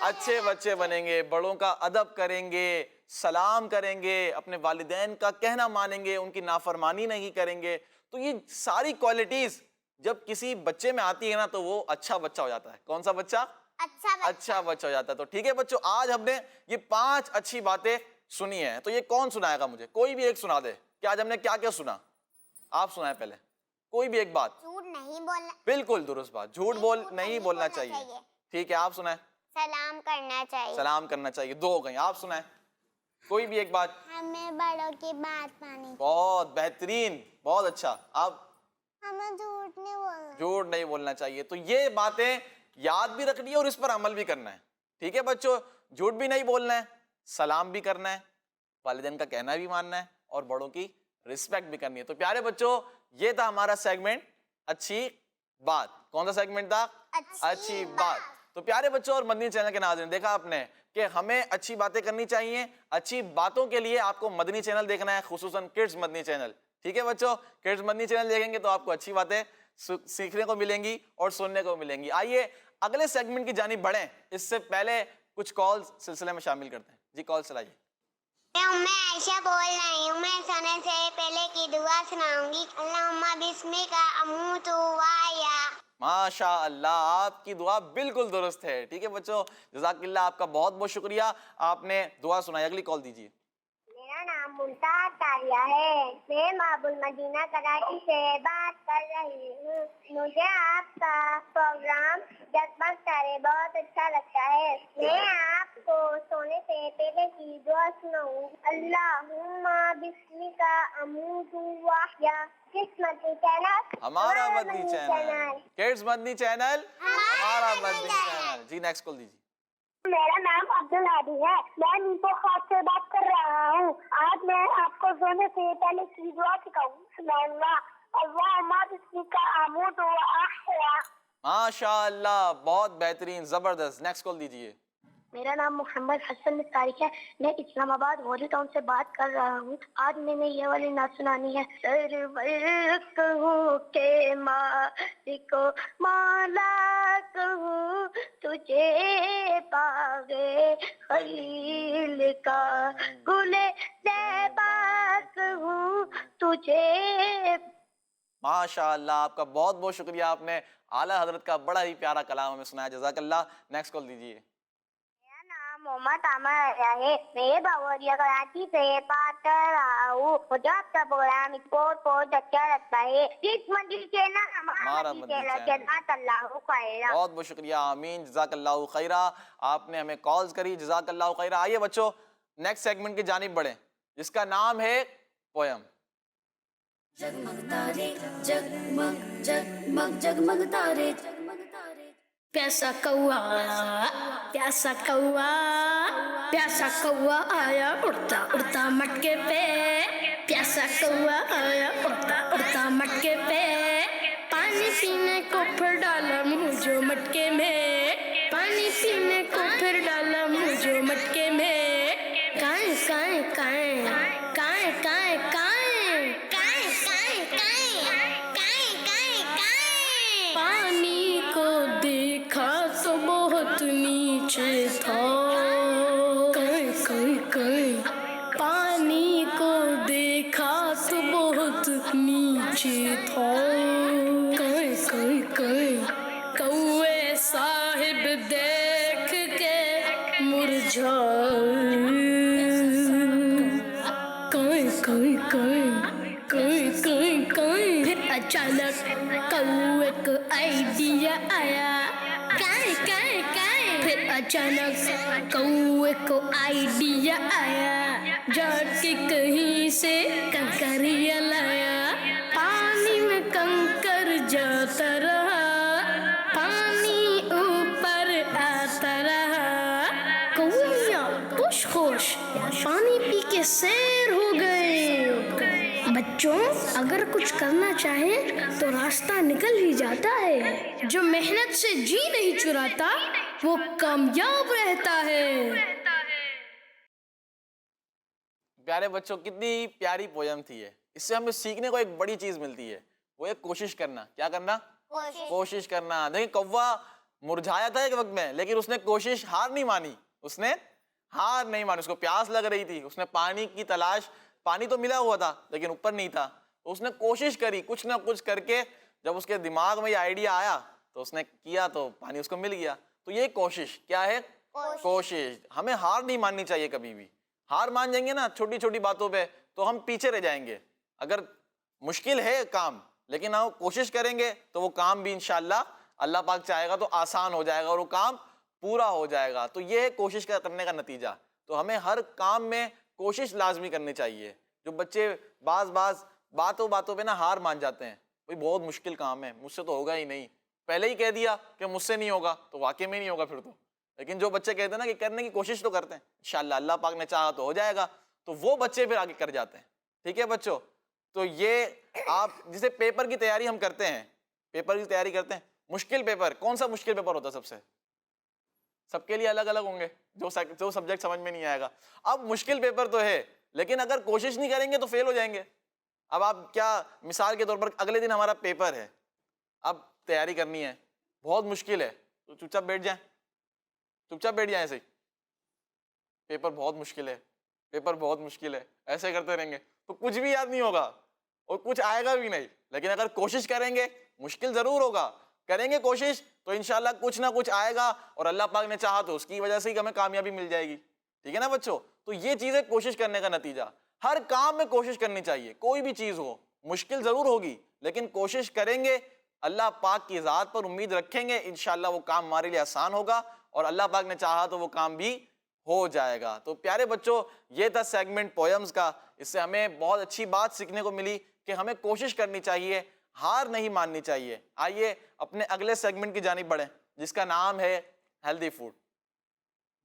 اچھے بچے بنیں گے. بڑوں کا ادب کریں گے, سلام کریں گے, اپنے والدین کا کہنا مانیں گے, ان کی نافرمانی نہیں کریں گے. تو یہ ساری کوالٹیز جب کسی بچے میں آتی ہے نا تو وہ اچھا بچہ ہو جاتا ہے. کون سا بچہ؟ اچھا بچہ ہو جاتا ہے. تو ٹھیک ہے بچوں, آج ہم نے یہ 5 اچھی باتیں سنی ہیں. تو یہ کون سنائے گا مجھے؟ کوئی بھی ایک سنا دے کہ آج ہم نے کیا کیا سنا. آپ سنائیں پہلے, کوئی بھی ایک بات. جھوٹ نہیں بولنا. بالکل درست بات, جھوٹ نہیں بولنا چاہیے. ٹھیک ہے, آپ سنائیں. سلام کرنا چاہیے. سلام کرنا چاہیے. 2 ہو گئی. آپ سنائیں کوئی بھی ایک بات. ہمیں بڑوں کی بات مانی. بہت بہترین, بہت اچھا. آپ ہمیں جھوٹ نہیں بولنا. جھوٹ نہیں بولنا چاہیے. تو یہ باتیں یاد بھی رکھنی ہے اور اس پر عمل بھی کرنا ہے. ٹھیک ہے بچوں, جھوٹ بھی نہیں بولنا ہے, سلام بھی کرنا ہے, والدین کا کہنا بھی ماننا ہے, اور بڑوں کی رسپیکٹ بھی کرنی ہے. تو پیارے بچوں, یہ تھا ہمارا سیگمنٹ اچھی بات. کون سا سیگمنٹ تھا؟ اچھی بات. تو پیارے بچوں اور مدنی چینل کے ناظرین, دیکھا آپ نے کہ ہمیں اچھی باتیں کرنی چاہیے. اچھی باتوں کے لیے آپ کو مدنی چینل دیکھنا ہے, خصوصاً کڈز مدنی چینل. ٹھیک ہے بچوں, کڈز مدنی چینل دیکھیں گے تو آپ کو اچھی باتیں سیکھنے کو ملیں گی اور سننے کو ملیں گی. آئیے اگلے سیگمنٹ کی جانب بڑھیں, اس سے پہلے کچھ کال سلسلے میں شامل کرتے ہیں. جی کال چلائیے. میں عائشہ بول رہی ہوں. میں سونے سے پہلے کی دعا سناؤں گی. اللہم بسمک اموت و احیا ماشاء اللہ، آپ کی دعا بالکل درست ہے. ٹھیک ہے بچوں، جزاک اللہ، آپ کا بہت بہت شکریہ، آپ نے دعا سنائی. اگلی کال دیجیے. میرا نام ممتاز تاریہ ہے، میں باب المدینہ کراچی سے بات کر رہی ہوں. مجھے آپ کا پروگرام جگمگ تارے بہت اچھا لگتا ہے. میں آپ کو سونے سے پہلے کی دعا سناؤں. اللہم بسمک اموت واحیا. کس مدنی چینل؟ ہمارا مدنی چینل. کڈز مدنی چینل، ہمارا مدنی چینل. جی نیکسٹ کال دیجیے. میرا نام عبدالہادی ہے، میں نیپو خاص سے بات کر رہا ہوں. آج میں آپ کو سونے سے پہلے کی دعا سکھاؤں گا. اللہم بسمک اموت واحیا. ماشاء اللہ، بہت بہترین، زبردست. نیکسٹ کال دیجیے. میرا نام محمد حسن مستارک ہے، میں اسلام آباد غوری ٹاؤن سے بات کر رہا ہوں. آج میں نے یہ والی نعت سنانی ہے. سرور کہوں کہ مالک و مولا کہوں، تجھے پاوے خلیل کا گل زیبا کہوں، تجھے. ماشاء اللہ، آپ کا بہت بہت شکریہ، آپ نے اعلیٰ حضرت کا بڑا ہی پیارا کلام ہمیں سنایا. جزاک اللہ. نیکسٹ کال دیجیے. میرا نام محمد عامر ہے، میں باوریا کراچی سے بات کر رہا ہوں. مجھے آپ کا پروگرام بہت اچھا لگتا ہے. جس مدنی چینل ہمارا مدنی چینل. جزاک اللہ خیرا. بہت بہت شکریہ، آمین، جزاک اللہ خیرہ. آپ نے ہمیں کالز کری، جزاک اللہ خیرہ. آئیے بچوں نیکسٹ سیگمنٹ کی جانب بڑھیں، جس کا نام ہے پویم. جگمگ تارے جگمگ جگمگ جگمگ تارے جگمگ تارے. پیاسا کوا پیاسا کوا پیاسا کوا آیا اڑتا اڑتا مٹکے پہ. پیاسا کوا آیا اڑتا اڑتا مٹکے پہ. پانی پینے کو پھر ڈالا منہ جو مٹکے میں. پانی پینے کو پھر ڈالا منہ جو مٹکے میں. کائیں کائیں کائیں کائیں کائیں کائیں پانی کو دیکھا تو بہت نیچے تھا. کائیں کائیں کائیں پانی کو دیکھا تو بہت نیچے تھا. کائیں کائیں کائیں کوے صاحب دیکھ کے مرجھائے. کائیں کائیں کائیں کائیں کائیں کائیں. پھر اچانک کوے کو آئیڈیا آیا. کائیں کائیں کائیں. پھر اچانک کوے کو آئیڈیا آیا. جا کے کہیں سے کنکریاں لایا. پانی میں کنکر جاتا رہا، پانی اوپر آتا رہا. کوئیاں خوش خوش پانی پی کے سیر ہو گئے. بچوں اگر کچھ کرنا چاہیں تو راستہ نکل ہی جاتا ہے. جو محنت سے جی نہیں چراتا وہ کامیاب رہتا ہے. پیارے بچوں، کتنی پیاری پویم تھی ہے. اس سے ہمیں سیکھنے کو ایک بڑی چیز ملتی ہے، وہ ایک کوشش کرنا. کیا کرنا؟ کوشش کرنا. دیکھیں کوا مرجھایا تھا ایک وقت میں، لیکن اس نے کوشش ہار نہیں مانی. اس نے ہار نہیں مانی. اس کو پیاس لگ رہی تھی، اس نے پانی کی تلاش، پانی تو ملا ہوا تھا لیکن اوپر نہیں تھا. اس نے کوشش کری، کچھ نہ کچھ کر کے جب اس کے دماغ میں یہ آئیڈیا آیا تو اس نے کیا تو پانی اس کو مل گیا. تو یہ کوشش کیا ہے؟ کوشش. ہمیں ہار نہیں ماننی چاہیے کبھی بھی. ہار مان جائیں گے نا چھوٹی چھوٹی باتوں پہ تو ہم پیچھے رہ جائیں گے. اگر مشکل ہے کام لیکن ہم کوشش کریں گے تو وہ کام بھی انشاءاللہ اللہ پاک چاہے گا تو آسان ہو جائے گا اور وہ کام پورا ہو جائے گا. تو یہ ہے کوشش کرنے کا نتیجہ. تو ہمیں ہر کام میں کوشش لازمی کرنی چاہیے. جو بچے بعض باتوں پہ نا ہار مان جاتے ہیں، بھئی بہت مشکل کام ہے، مجھ سے تو ہوگا ہی نہیں، پہلے ہی کہہ دیا کہ مجھ سے نہیں ہوگا تو واقعی میں نہیں ہوگا پھر تو. لیکن جو بچے کہتے ہیں نا کہ کرنے کی کوشش تو کرتے ہیں، انشاءاللہ اللہ پاک نے چاہا تو ہو جائے گا، تو وہ بچے پھر آگے کر جاتے ہیں. ٹھیک ہے بچوں؟ تو یہ آپ جسے پیپر کی تیاری ہم کرتے ہیں، پیپر کی تیاری کرتے ہیں، مشکل پیپر کون سا مشکل پیپر ہوتا ہے؟ سب کے لیے الگ الگ ہوں گے. جو سبجیکٹ سمجھ میں نہیں آئے گا، اب مشکل پیپر تو ہے لیکن اگر کوشش نہیں کریں گے تو فیل ہو جائیں گے. اب آپ کیا مثال کے طور پر اگلے دن ہمارا پیپر ہے، اب تیاری کرنی ہے، بہت مشکل ہے، تو چپ چاپ بیٹھ جائیں ایسے ہی. پیپر بہت مشکل ہے ایسے کرتے رہیں گے تو کچھ بھی یاد نہیں ہوگا اور کچھ آئے گا بھی نہیں. لیکن اگر کوشش کریں گے، مشکل ضرور ہوگا، کریں گے کوشش تو انشاءاللہ کچھ نہ کچھ آئے گا, اور اللہ پاک نے چاہا تو اس کی وجہ سے ہی ہمیں کامیابی مل جائے گی. ٹھیک ہے نا بچوں؟ تو یہ چیز ہے کوشش کرنے کا نتیجہ. ہر کام میں کوشش کرنی چاہیے, کوئی بھی چیز ہو, مشکل ضرور ہوگی لیکن کوشش کریں گے, اللہ پاک کی ذات پر امید رکھیں گے, انشاءاللہ وہ کام ہمارے لیے آسان ہوگا, اور اللہ پاک نے چاہا تو وہ کام بھی ہو جائے گا. تو پیارے بچوں, یہ تھا سیگمنٹ پوئمز کا. اس سے ہمیں بہت اچھی بات سیکھنے کو ملی کہ ہمیں کوشش کرنی چاہیے, ہار نہیں ماننی چاہیے. آئیے اپنے اگلے سیگمنٹ کی جانب بڑھیں جس کا نام ہے ہیلدی فوڈ.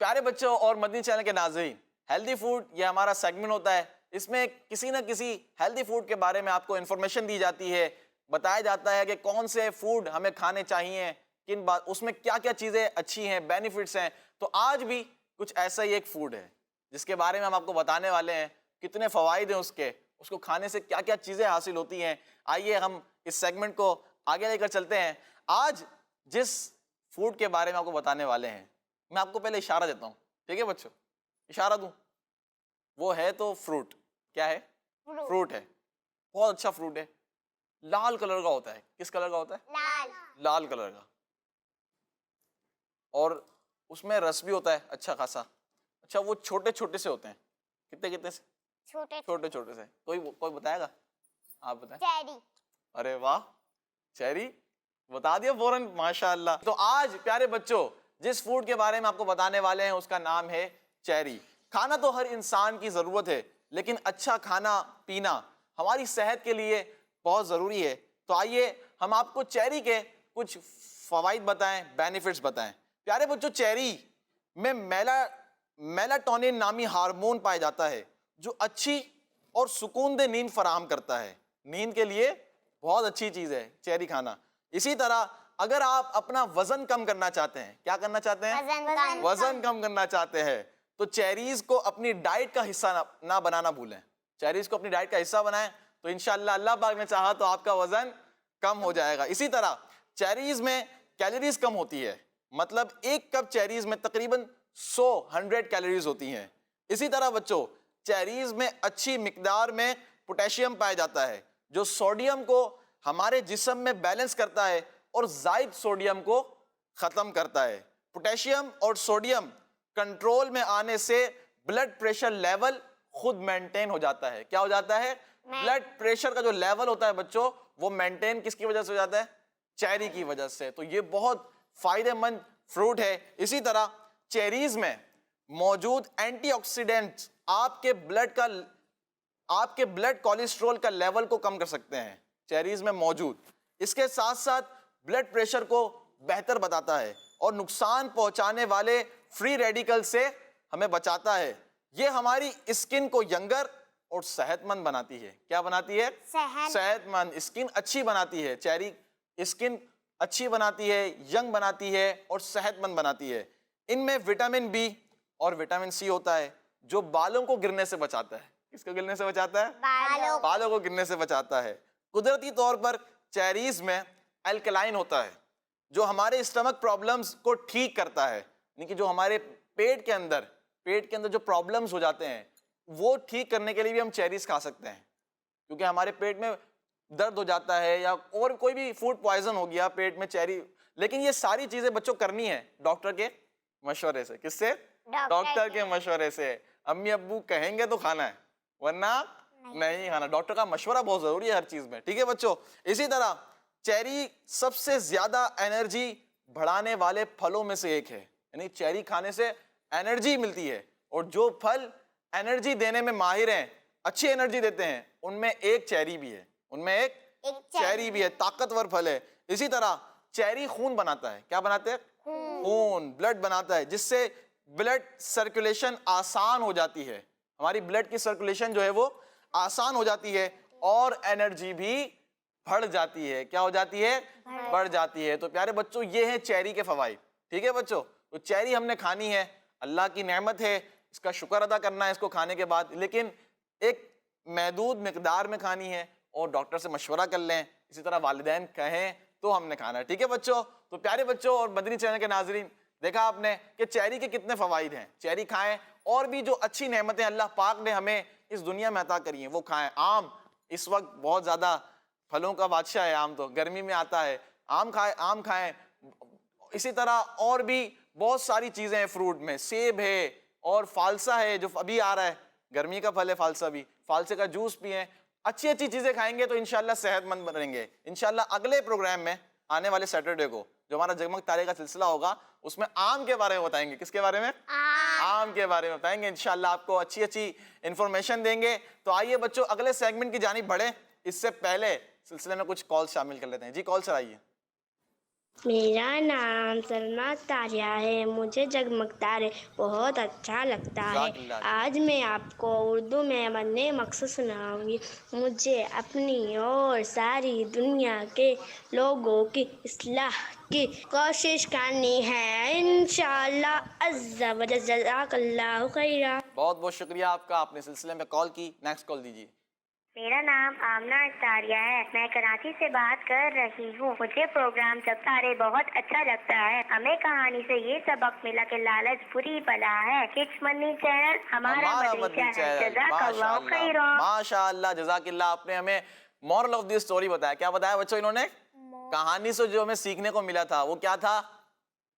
پیارے بچوں اور مدنی چینل کے ناظرین, ہیلدی فوڈ یہ ہمارا سیگمنٹ ہوتا ہے. اس میں کسی نہ کسی ہیلدی فوڈ کے بارے میں آپ کو انفارمیشن دی جاتی ہے, بتایا جاتا ہے کہ کون سے فوڈ ہمیں کھانے چاہیے, کن بات اس میں کیا کیا چیزیں اچھی ہیں, بینیفٹس ہیں. تو آج بھی کچھ ایسا ہی ایک فوڈ ہے جس کے بارے میں ہم آپ کو بتانے والے ہیں, کتنے فوائد ہیں اس کو کھانے سے کیا کیا چیزیں حاصل ہوتی ہیں. آئیے ہم اس سیگمنٹ کو آگے لے کر چلتے ہیں. آج جس فوڈ کے بارے میں آپ کو بتانے والے ہیں, میں آپ کو پہلے اشارہ دیتا ہوں. ٹھیک ہے بچوں, اشارہ دوں, وہ ہے تو فروٹ. کیا ہے؟ فروٹ ہے. بہت اچھا فروٹ ہے, لال کلر کا ہوتا ہے. کس کلر کا ہوتا ہے؟ لال. لال کلر کا, اور اس میں رس بھی ہوتا ہے اچھا خاصا. اچھا وہ چھوٹے چھوٹے سے ہوتے ہیں, کتنے کتنے سے؟ چھوٹے چھوٹے چھوٹے سے. کوئی بتائے گا؟ آپ بتائیں. چیری. ارے واہ, چیری بتا دیا فوراً, ماشاء اللہ. تو آج پیارے بچوں جس فوڈ کے بارے میں آپ کو بتانے والے ہیں اس کا نام ہے چیری. کھانا تو ہر انسان کی ضرورت ہے, لیکن اچھا کھانا پینا ہماری صحت کے لیے بہت ضروری ہے. تو آئیے ہم آپ کو چیری کے کچھ فوائد بتائیں, بینیفٹس بتائیں. پیارے بچوں, چیری میں میلاٹونن نامی ہارمون پایا جاتا ہے جو اچھی اور سکون دہ نیند فراہم کرتا ہے. نیند کے لیے بہت اچھی چیز ہے چیری کھانا. اسی طرح اگر آپ اپنا وزن کم کرنا چاہتے ہیں, کیا کرنا چاہتے ہیں؟ وزن کم کرنا چاہتے ہیں, تو چیریز کو اپنی ڈائٹ کا حصہ نہ بنانا بھولیں. چیریز کو اپنی ڈائٹ کا حصہ بنائیں تو انشاءاللہ اللہ پاک نے چاہا تو آپ کا وزن کم ہو جائے گا. اسی طرح چیریز میں کیلوریز کم ہوتی ہے, مطلب ایک کپ چیریز میں تقریباً 100 کیلوریز ہوتی ہیں. اسی طرح بچوں چیریز میں اچھی مقدار میں پوٹیشیم پایا جاتا ہے جو سوڈیم کو ہمارے جسم میں بیلنس کرتا ہے اور زائد سوڈیم کو ختم کرتا ہے. پوٹیشیم اور سوڈیم کنٹرول میں آنے سے بلڈ پریشر لیول خود مینٹین ہو جاتا ہے. کیا ہو جاتا ہے؟ بلڈ پریشر کا جو لیول ہوتا ہے بچوں وہ مینٹین کس کی وجہ سے ہو جاتا ہے؟ چیری کی وجہ سے. تو یہ بہت فائدہ مند فروٹ ہے. اسی طرح چیریز میں موجود اینٹی آکسیڈنٹس آپ کے بلڈ کولیسٹرول کا لیول کو کم کر سکتے ہیں. چیریز میں موجود اس کے ساتھ ساتھ بلڈ پریشر کو بہتر بتاتا ہے اور نقصان پہنچانے والے فری ریڈیکل سے ہمیں بچاتا ہے. یہ ہماری اسکن کو ینگر اور صحت مند بناتی ہے. کیا بناتی ہے؟ صحت مند. اسکن اچھی بناتی ہے چیری, اسکن اچھی بناتی ہے, ینگ بناتی ہے اور صحت مند بناتی ہے. ان میں وٹامن بی اور وٹامن سی ہوتا ہے جو بالوں کو گرنے سے بچاتا ہے. کس کو گرنے سے بچاتا ہے؟ بالوں کو گرنے سے بچاتا ہے. قدرتی طور پر چیریز میں الکلائن ہوتا ہے جو ہمارے اسٹمک پرابلمز کو ٹھیک کرتا ہے, یعنی کہ جو ہمارے پیٹ کے اندر جو پرابلمز ہو جاتے ہیں وہ ٹھیک کرنے کے لیے بھی ہم چیریز کھا سکتے ہیں, کیونکہ ہمارے پیٹ میں درد ہو جاتا ہے یا اور کوئی بھی فوڈ پوائزن ہو گیا پیٹ میں, چیری. لیکن یہ ساری چیزیں بچوں کرنی ہے ڈاکٹر کے مشورے سے. کس سے؟ ڈاکٹر کے مشورے سے. امی ابو کہیں گے تو کھانا ہے, ورنہ نہیں کھانا. ڈاکٹر کا مشورہ بہت ضروری ہے ہر چیز میں. ٹھیک ہے بچوں. اسی طرح چیری سب سے زیادہ انرجی بڑھانے والے پھلوں میں سے ایک ہے, یعنی چیری کھانے سے انرجی ملتی ہے, اور جو پھل انرجی دینے میں ماہر ہیں, اچھی انرجی دیتے ہیں, ان میں ایک چیری بھی ہے. چیری بھی ہے, طاقتور پھل ہے. اسی طرح چیری خون بناتا ہے. کیا بناتے ہیں؟ خون, بلڈ بناتا ہے, جس سے بلڈ سرکولیشن آسان ہو جاتی ہے. ہماری بلڈ کی سرکولیشن جو ہے وہ آسان ہو جاتی ہے اور انرجی بھی بڑھ جاتی ہے. کیا ہو جاتی ہے؟ بڑھ جاتی ہے. تو پیارے بچوں یہ ہیں چیری کے فوائد. ٹھیک ہے بچوں, تو چیری ہم نے کھانی ہے, اللہ کی نعمت ہے, اس کا شکر ادا کرنا ہے اس کو کھانے کے بعد, لیکن ایک محدود مقدار میں کھانی ہے اور ڈاکٹر سے مشورہ کر لیں. اسی طرح والدین کہیں تو ہم نے کھانا ہے. ٹھیک ہے بچوں. تو پیارے بچوں اور مدنی چینل کے ناظرین دیکھا آپ نے کہ چیری کے کتنے فوائد ہیں. چیری کھائیں اور بھی جو اچھی نعمتیں اللہ پاک نے ہمیں اس دنیا میں عطا کری ہیں وہ کھائیں. آم اس وقت بہت زیادہ پھلوں کا بادشاہ ہے. آم تو گرمی میں آتا ہے. آم کھائیں. اسی طرح اور بھی بہت ساری چیزیں ہیں فروٹ میں. سیب ہے اور فالسا ہے جو ابھی آ رہا ہے, گرمی کا پھل ہے فالسا بھی. فالسے کا جوس پئیں. اچھی اچھی چیزیں کھائیں گے تو انشاءاللہ صحت مند بنیں گے. انشاءاللہ اگلے پروگرام میں آنے والے سیٹرڈے کو جو ہمارا جگمگ تارے کا سلسلہ ہوگا اس میں آم کے بارے میں بتائیں گے. کس کے بارے میں؟ آم کے بارے میں بتائیں گے. انشاءاللہ آپ کو اچھی اچھی انفارمیشن دیں گے. تو آئیے بچوں اگلے سیگمنٹ کی جانب بڑھیں. اس سے پہلے سلسلے میں کچھ کال شامل کر لیتے ہیں. جی کال سر آئیے. میرا نام سلمیٰ تاریہ ہے. مجھے جگمگ تارے بہت اچھا لگتا ہے. جزاک اللہ. آج میں آپ کو اردو میں مدنی مقصد سناؤں گی. مجھے اپنی اور ساری دنیا کے لوگوں کی اصلاح کی کوشش کرنی ہے انشاءاللہ عز و جل. جزاک اللہ خیرا. بہت بہت شکریہ آپ کا, آپ نے سلسلے میں کال کی. نیکسٹ کال دیجیے. میرا نام آمنہ تاریہ ہے. میں کراچی سے بات کر رہی ہوں. مجھے پروگرام جگ تارے بہت اچھا لگتا ہے. ہمیں کہانی سے یہ سبق ملا کہ لالچ بری بلا ہے. کڈس مدنی چینل ہمارا مدنی چینل. جزاک اللہ خیرا. ماشاء اللہ جزاک اللہ. آپ نے ہمیں مورل آف دی اسٹوری بتایا. کیا بتایا بچوں انہوں نے؟ کہانی سے جو ہمیں سیکھنے کو ملا تھا وہ کیا تھا؟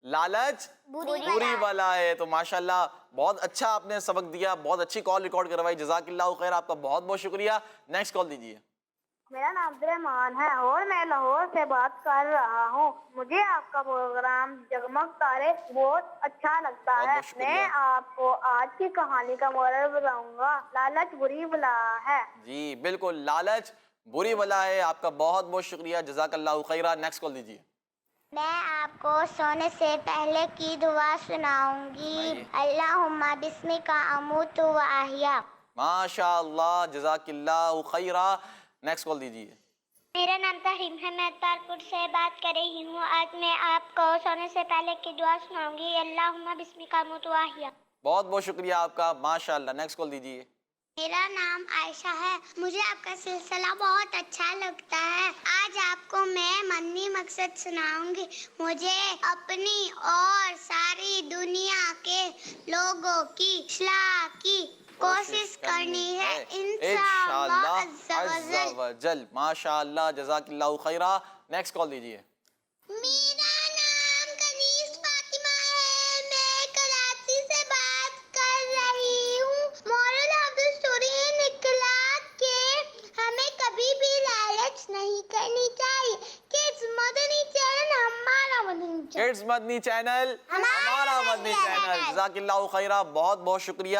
لالچ بری بلا ہے. تو ماشاءاللہ بہت اچھا آپ نے سبق دیا. بہت اچھی کال ریکارڈ کروائی. جزاک اللہ خیر. آپ کا بہت بہت شکریہ. نیکسٹ کال دیجیے. میرا نام عبدالرحمان ہے اور میں لاہور سے بات کر رہا ہوں. مجھے آپ کا پروگرام جگمگ تارے بہت اچھا لگتا ہے. میں آپ کو آج کی کہانی کا مورل بتاؤں گا. لالچ بری بلا ہے. جی بالکل, لالچ بری بلا ہے. آپ کا بہت بہت شکریہ. جزاک اللہ خیرہ. نیکسٹ کال دیجیے. میں آپ کو سونے سے پہلے کی دعا سناؤں گی. اللہم بسمک اموت و احیا. ماشاء اللہ جزاک اللہ خیرہ. نیکسٹ کال دیجیے. میرا نام تحریم ہے. میں تارپور سے بات کر رہی ہوں. آج میں آپ کو سونے سے پہلے کی دعا سناؤں گی. اللہم بسمک اموت و احیا. بہت بہت شکریہ آپ کا. ماشاء اللہ. نیکسٹ کال دیجیے. میرا نام عائشہ ہے. مجھے آپ کا سلسلہ بہت اچھا لگتا ہے. آج آپ کو میں مدنی مقصد سناؤں گی. مجھے اپنی اور ساری دنیا کے لوگوں کی اصلاح کی کوشش کرنی ہے انشاءاللہ عز و جل. ماشاء اللہ جزاک اللہ خیرہ. نیکسٹ کال دیجیے. میرا نام کنیز فاطمہ ہے. میں کراچی سے بات کر رہی ہوں. مورل آف دی اسٹوری نکلا کہ ہمیں کبھی بھی لالچ نہیں کرنی چاہیے. کڈس مدنی چینل ہمارا مدنی چینل. کڈس مدنی چینل ہمارا مدنی چینل. جزاک اللہ خیرہ. بہت بہت شکریہ.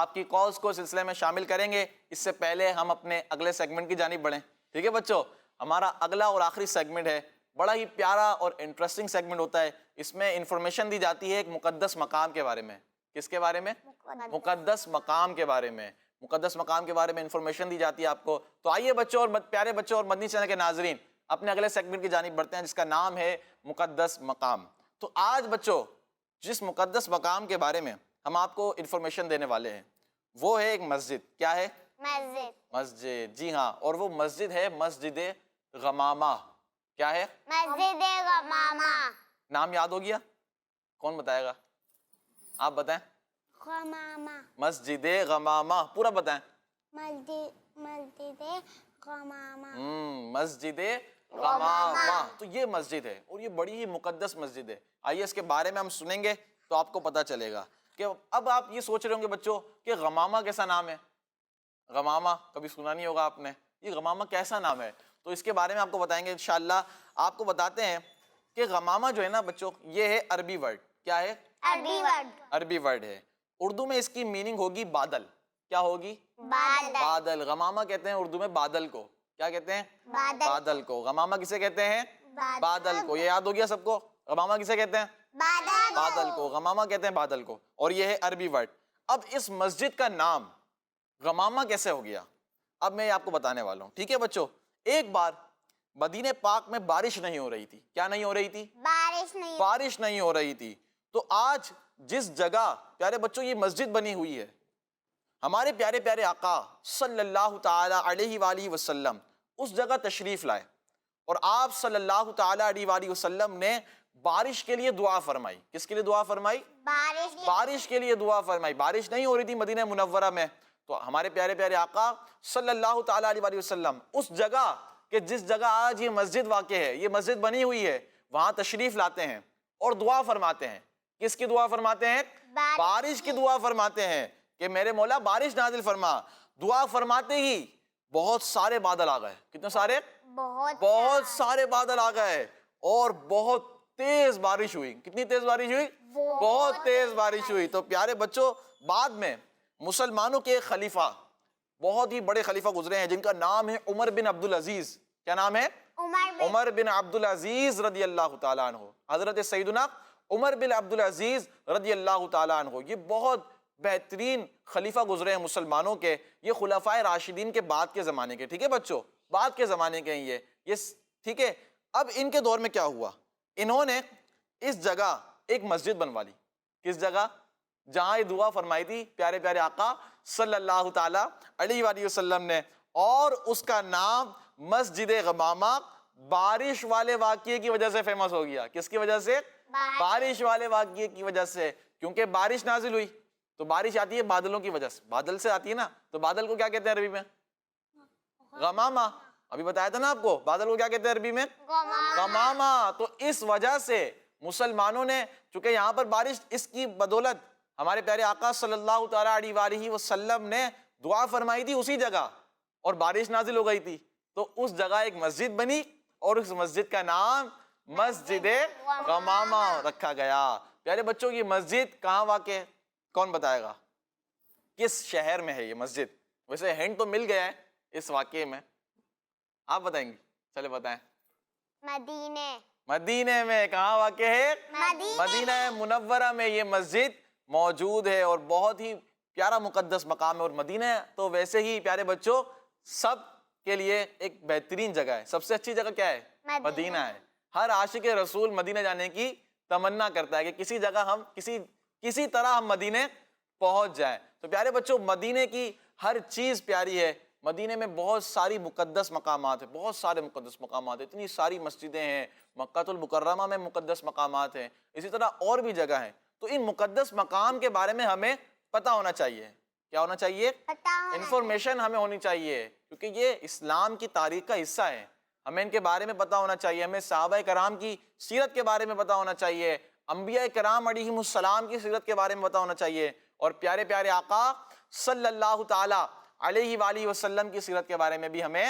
آپ کی کالز کو سلسلے میں شامل کریں گے. اس سے پہلے ہم اپنے اگلے سیگمنٹ کی جانب بڑھیں. ٹھیک ہے بچوں, ہمارا اگلا اور آخری سیگمنٹ ہے. بڑا ہی پیارا اور انٹرسٹنگ سیگمنٹ ہوتا ہے. اس میں انفارمیشن دی جاتی ہے ایک مقدس مقام کے بارے میں. کس کے بارے میں؟ مقدس مقام کے بارے میں. مقدس مقام کے بارے میں انفارمیشن دی جاتی ہے آپ کو. تو آئیے بچوں اور پیارے بچوں اور مدنی چینل کے ناظرین اپنے اگلے سیگمنٹ کی جانب بڑھتے ہیں جس کا نام ہے مقدس مقام. تو آج بچوں جس مقدس مقام کے بارے میں ہم آپ کو انفارمیشن دینے والے ہیں وہ ہے ایک مسجد. کیا ہے؟ مسجد. جی ہاں, اور وہ مسجد ہے مسجد غمامہ. کیا ہے؟ مسجد غمامہ. نام یاد ہو گیا؟ کون بتائے گا؟ آپ بتائیں. غمامہ. مسجد غمامہ. پورا بتائیں. مسجد غمامہ. مسجد غمامہ. تو یہ مسجد ہے اور یہ بڑی ہی مقدس مسجد ہے. آئیے اس کے بارے میں ہم سنیں گے تو آپ کو پتہ چلے گا کہ اب آپ یہ سوچ رہے ہوں گے بچوں کہ غمامہ کیسا نام ہے. غمامہ کبھی سنا نہیں ہوگا آپ نے. یہ غمامہ کیسا نام ہے تو اس کے بارے میں آپ کو بتائیں گے انشاءاللہ. آپ کو بتاتے ہیں کہ غمامہ جو ہے نا بچوں یہ ہے عربی ورڈ. کیا ہے؟ عربی ورڈ ہے. اردو میں اس کی میننگ ہوگی بادل. کیا ہوگی؟ بادل. غمامہ کہتے ہیں اردو میں بادل کو. کیا کہتے ہیں؟ بادل کو. غمامہ کسے کہتے ہیں؟ بادل کو. یہ یاد ہو گیا سب کو؟ غمامہ کسے کہتے ہیں؟ بادل کو. غمامہ کہتے ہیں بادل کو. اور یہ ہے عربی ورڈ. اب اس مسجد کا نام غمامہ کیسے ہو گیا اب میں آپ کو بتانے والا ہوں. ٹھیک ہے بچوں, ایک بار مدینہ پاک میں بارش نہیں ہو رہی تھی. کیا نہیں ہو رہی تھی؟ بارش نہیں ہو رہی تھی. تو آج جس جگہ پیارے بچوں یہ مسجد بنی ہوئی ہے ہمارے پیارے پیارے آقا صلی اللہ تعالی علیہ وآلہ وسلم اس جگہ تشریف لائے اور آپ صلی اللہ تعالیٰ علیہ وآلہ وسلم نے بارش کے لیے دعا فرمائی. کس کے لیے دعا فرمائی؟ بارش کے لیے دعا فرمائی. بارش نہیں ہو رہی تھی مدینہ منورہ میں, تو ہمارے پیارے پیارے آقا صلی اللہ تعالیٰ علیہ وآلہ وسلم اس جگہ کہ جس جگہ آج یہ مسجد واقع ہے, یہ مسجد بنی ہوئی ہے, وہاں تشریف لاتے ہیں اور دعا فرماتے ہیں. کس کی دعا فرماتے ہیں؟ بارش کی دعا فرماتے ہیں کہ میرے مولا بارش نازل فرما. دعا فرماتے ہی بہت سارے بادل آ گئے. کتنے سارے؟ بہت سارے بادل آ گئے اور بہت تیز بارش ہوئی. کتنی تیز بارش ہوئی؟ بہت تیز بارش ہوئی. تو پیارے بچوں, بعد میں مسلمانوں کے خلیفہ, بہت ہی بڑے خلیفہ گزرے ہیں جن کا نام ہے عمر بن عبدالعزیز. کیا نام ہے؟ عمر بن عبدالعزیز رضی اللہ تعالیٰ عنہ. حضرت سیدنا عمر بن عبدالعزیز رضی اللہ تعالیٰ عنہ, یہ بہت بہترین خلیفہ گزرے ہیں مسلمانوں کے. یہ خلفائے راشدین کے بعد کے زمانے کے, ٹھیک ہے بچوں, بعد کے زمانے کے ہیں یہ ٹھیک ہے. اب ان کے دور میں کیا ہوا, انہوں نے اس جگہ ایک مسجد بنوا لی. کس جگہ؟ جہاں یہ دعا فرمائی تھی پیارے پیارے آقا صلی اللہ تعالیٰ علیہ وآلہ وسلم نے, اور اس کا نام مسجد غمامہ بارش والے واقعے کی وجہ سے فیمس ہو گیا. کس کی وجہ سے؟ بارش والے واقعے کی وجہ سے. کیونکہ بارش نازل ہوئی, تو بارش آتی ہے بادلوں کی وجہ سے, بادل سے آتی ہے نا, تو بادل کو کیا کہتے ہیں عربی میں؟ غمامہ. ابھی بتایا تھا نا آپ کو, بادل کو کیا کہتے ہیں عربی میں؟ غمامہ. تو اس وجہ سے مسلمانوں نے, چونکہ یہاں پر بارش, اس کی بدولت ہمارے پیارے آقا صلی اللہ تعالیٰ علیہ وآلہ وسلم نے دعا فرمائی تھی اسی جگہ, اور بارش نازل ہو گئی تھی, تو اس جگہ ایک مسجد بنی اور اس مسجد کا نام مسجد غمامہ رکھا گیا. پیارے بچوں, یہ مسجد کہاں واقع ہے؟ کون بتائے گا؟ کس شہر میں ہے یہ مسجد؟ ویسے ہنٹ تو مل گیا ہے اس واقعے میں, آپ بتائیں گے؟ چلے بتائیں. مدینے میں. کہاں واقع ہے؟ مدینہ منورہ میں یہ مسجد موجود ہے, اور بہت ہی پیارا مقدس مقام ہے. اور مدینہ تو ویسے ہی پیارے بچوں سب کے لیے ایک بہترین جگہ ہے. سب سے اچھی جگہ کیا ہے؟ مدینہ ہے. ہر عاشق رسول مدینہ جانے کی تمنا کرتا ہے کہ کسی جگہ ہم کسی طرح ہم مدینہ پہنچ جائیں. تو پیارے بچوں, مدینہ کی ہر چیز پیاری ہے. مدینہ میں بہت ساری مقدس مقامات ہیں, بہت سارے مقدس مقامات ہیں, اتنی ساری مسجدیں ہیں. مکہ المکرمہ میں مقدس مقامات ہیں, اسی طرح اور بھی جگہ ہیں. تو ان مقدس مقام کے بارے میں ہمیں پتہ ہونا چاہیے. کیا ہونا چاہیے؟ انفارمیشن ہمیں ہونی چاہیے, کیونکہ یہ اسلام کی تاریخ کا حصہ ہے. ہمیں ان کے بارے میں پتہ ہونا چاہیے, ہمیں صحابہ کرام کی سیرت کے بارے میں پتہ ہونا چاہیے, انبیاء کرام علیہم السلام کی سیرت کے بارے میں پتہ ہونا چاہیے, اور پیارے پیارے آقا صلی اللہ تعالیٰ علیہ وآلہ وسلم کی سیرت کے بارے میں بھی ہمیں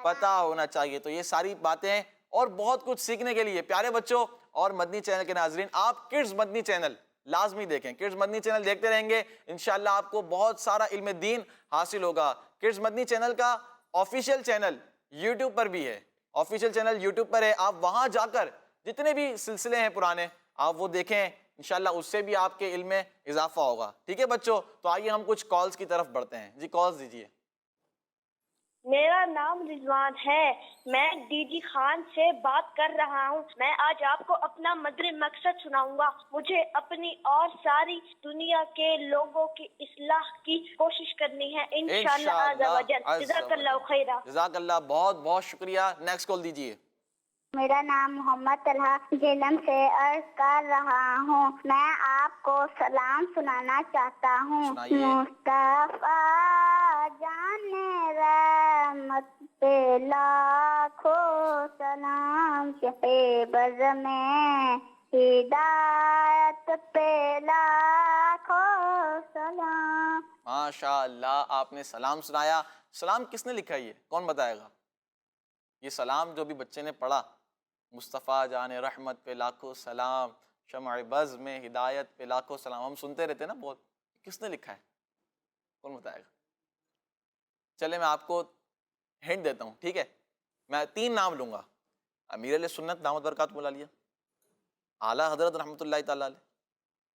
پتہ ہونا چاہیے. تو یہ ساری باتیں اور بہت کچھ سیکھنے کے لیے پیارے بچوں اور مدنی چینل کے ناظرین, آپ کڈز مدنی چینل لازمی دیکھیں. کڈز مدنی چینل دیکھتے رہیں گے انشاءاللہ آپ کو بہت سارا علم دین حاصل ہوگا. کڈز مدنی چینل کا آفیشیل چینل یوٹیوب پر بھی ہے, آفیشیل چینل یوٹیوب پر ہے. آپ وہاں جا کر جتنے بھی سلسلے ہیں پرانے آپ وہ دیکھیں, انشاءاللہ اس سے بھی آپ کے علم میں اضافہ ہوگا. ٹھیک ہے بچوں, تو آئیے ہم کچھ کالز کی طرف بڑھتے ہیں. جی کالز دیجیے. میرا نام رضوان ہے, میں ڈی جی خان سے بات کر رہا ہوں. میں آج آپ کو اپنا مدری مقصد سناؤں گا. مجھے اپنی اور ساری دنیا کے لوگوں کی اصلاح کی کوشش کرنی ہے انشاءاللہ عز و جل. جزاک اللہ خیرہ. جزاک اللہ, بہت بہت شکریہ. نیکسٹ کال دیجیے. میرا نام محمد طلحہ جہلم سے عرض کر رہا ہوں. میں آپ کو سلام سنانا چاہتا ہوں. مصطفیٰ جان رحمت پہ لاکھوں سلام, شفیع بز میں ہدایت پہ لاکھوں سلام. ماشاء اللہ, آپ نے سلام سنایا. سلام کس نے لکھا, یہ کون بتائے گا؟ یہ سلام جو بھی بچے نے پڑھا, مصطفیٰ جان رحمت پہ لاکھوں سلام, شمع بز میں ہدایت پہ لاکھوں سلام, ہم سنتے رہتے نا بہت, کس نے لکھا ہے, کون بتائے گا؟ چلے میں آپ کو ہنٹ دیتا ہوں, ٹھیک ہے. میں 3 نام لوں گا, امیر علیہ سنت دامت برکاتہ العالیہ, اعلیٰ حضرت رحمۃ اللہ تعالیٰ علیہ,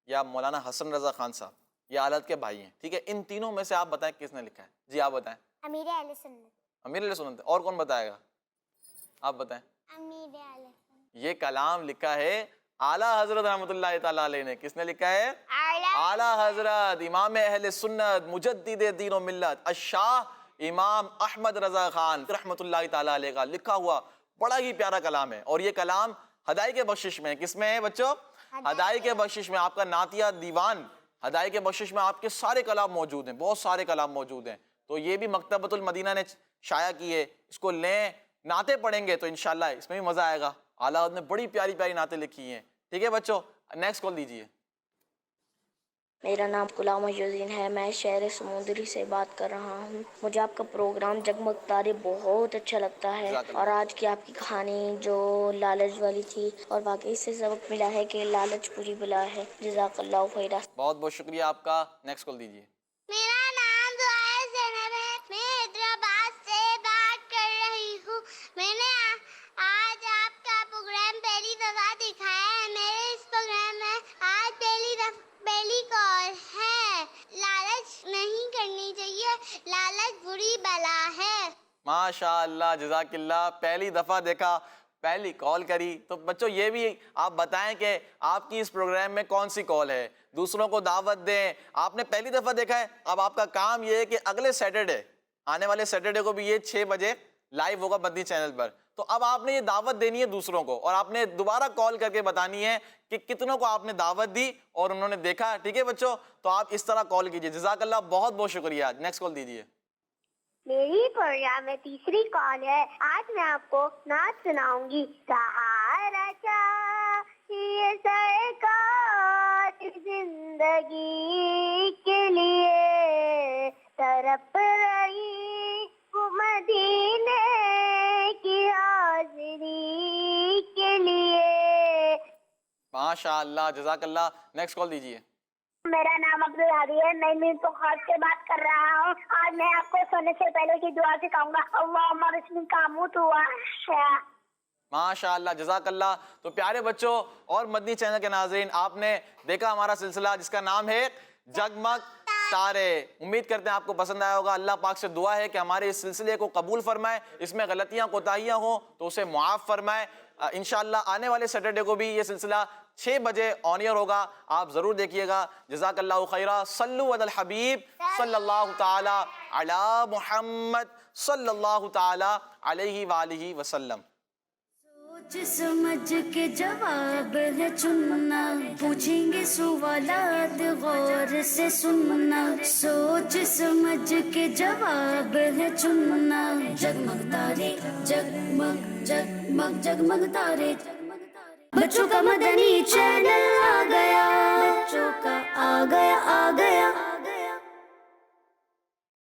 یا مولانا حسن رضا خان صاحب, یہ اعلیٰ کے بھائی ہیں. ٹھیک ہے, ان تینوں میں سے آپ بتائیں کس نے لکھا ہے. جی آپ بتائیں. امیر اہل سنت. امیر علیہ سنت. اور کون بتائے گا؟ آپ بتائیں. امیر اہل سنت. یہ کلام لکھا ہے اعلیٰ حضرت رحمۃ اللہ تعالیٰ علیہ نے. کس نے لکھا ہے؟ اعلیٰ حضرت امام اہل سنت مجدد دین و ملت الشاہ امام احمد رضا خان رحمۃ اللہ تعالیٰ علیہ کا لکھا ہوا بڑا ہی پیارا کلام ہے، اور یہ کلام ہدائی کے بخشش میں ہے۔ کس میں ہے بچوں؟ ہدائی کے بخشش میں۔ آپ کا نعتیہ دیوان ہدائی کے بخشش میں آپ کے سارے کلام موجود ہیں، بہت سارے کلام موجود ہیں، تو یہ بھی مکتبۃ المدینہ نے شائع کی ہے، اس کو لیں، نعتیں پڑھیں گے تو انشاءاللہ اس میں بھی مزہ آئے گا۔ اعلیٰ حضرت نے بڑی پیاری پیاری نعتیں لکھی ہیں، ٹھیک ہے بچوں؟ نیکسٹ کال دیجیے۔ میرا نام غلام محی ہے، میں شہر سمندری سے بات کر رہا ہوں۔ مجھے آپ کا پروگرام جگمگ تارے بہت اچھا لگتا ہے، اور آج کی آپ کی کہانی جو لالچ والی تھی، اور واقعی سے سبق ملا ہے کہ لالچ بری بلا ہے۔ جزاک اللہ خیرہ۔ بہت بہت شکریہ آپ کا۔ نیکسٹ کال دیجیے۔ میرا نام دعائے زینب ہے، میں حیدرآباد سے بات کر رہی ہوں۔ میں نے آج آپ کا پروگرام پہلی دفعہ دکھایا ہے۔ میرے اس پروگرام میں آج پہلی کال ہے۔ لالچ نہیں کرنی چاہیے، لالچ بری بلا ہے۔ ماشاء اللہ، جزاک اللہ، پہلی دفعہ دیکھا، پہلی کال کری۔ تو بچوں یہ بھی آپ بتائیں کہ آپ کی اس پروگرام میں کون سی کال ہے، دوسروں کو دعوت دیں۔ آپ نے پہلی دفعہ دیکھا ہے، اب آپ کا کام یہ ہے کہ اگلے سیٹرڈے، آنے والے سیٹرڈے کو بھی یہ 6 بجے لائیو ہوگا مدنی چینل پر، تو اب آپ نے یہ دعوت دینی ہے دوسروں کو، اور آپ نے دوبارہ کال کر کے بتانی ہے کہ کتنوں کو آپ نے دعوت دی اور انہوں نے دیکھا، ٹھیک ہے بچوں؟ تو آپ اس طرح کال کیجئے۔ جزاک اللہ، بہت بہت شکریہ۔ نیکسٹ کال دیجیے۔ میری پروگرام میں تیسری کال ہے۔ آج میں آپ کو نعت سناؤں گی۔ سہارا چاہیے سرکار زندگی کے لیے، تڑپ رہی ہوں مدینے کی حاضری کے لیے۔ ماشاء اللہ، جزاک اللہ۔ نیکسٹ کال دیجیے۔ میرا نام عبدالہادی ہے، میں میرپور خاص سے بات کر رہا ہوں۔ آج میں آپ کو سونے سے پہلے کی دعا سکھاؤں گا۔ اللہم بسمک اموت واحیا۔ ماشاء اللہ، جزاک اللہ۔ تو پیارے بچوں اور مدنی چینل کے ناظرین، آپ نے دیکھا ہمارا سلسلہ جس کا نام ہے جگمگ تارے۔ امید کرتے ہیں آپ کو پسند آیا ہوگا۔ اللہ پاک سے دعا ہے کہ ہمارے اس سلسلے کو قبول فرمائے، اس میں غلطیاں کوتاہیاں ہوں تو اسے معاف فرمائے۔ انشاءاللہ آنے والے سیٹرڈے کو بھی یہ سلسلہ 6 بجے آن ایئر ہوگا، آپ ضرور دیکھیے گا۔ جزاک اللہ خیرہ۔ صلو علی الحبیب صلی اللہ تعالی علی محمد صلی اللہ تعالی علیہ وآلہ وسلم۔ سوچ سمجھ کے جواب ہے چننا، پوچھیں گے سوالات غور سے سننا۔ سوچ سمجھ کے جواب ہے چننا، جگمگ تارے جگمگ جگمگ جگمگ تارے۔ بچوں کا مدنی چینل آ گیا، بچوں کا آ گیا آ گیا۔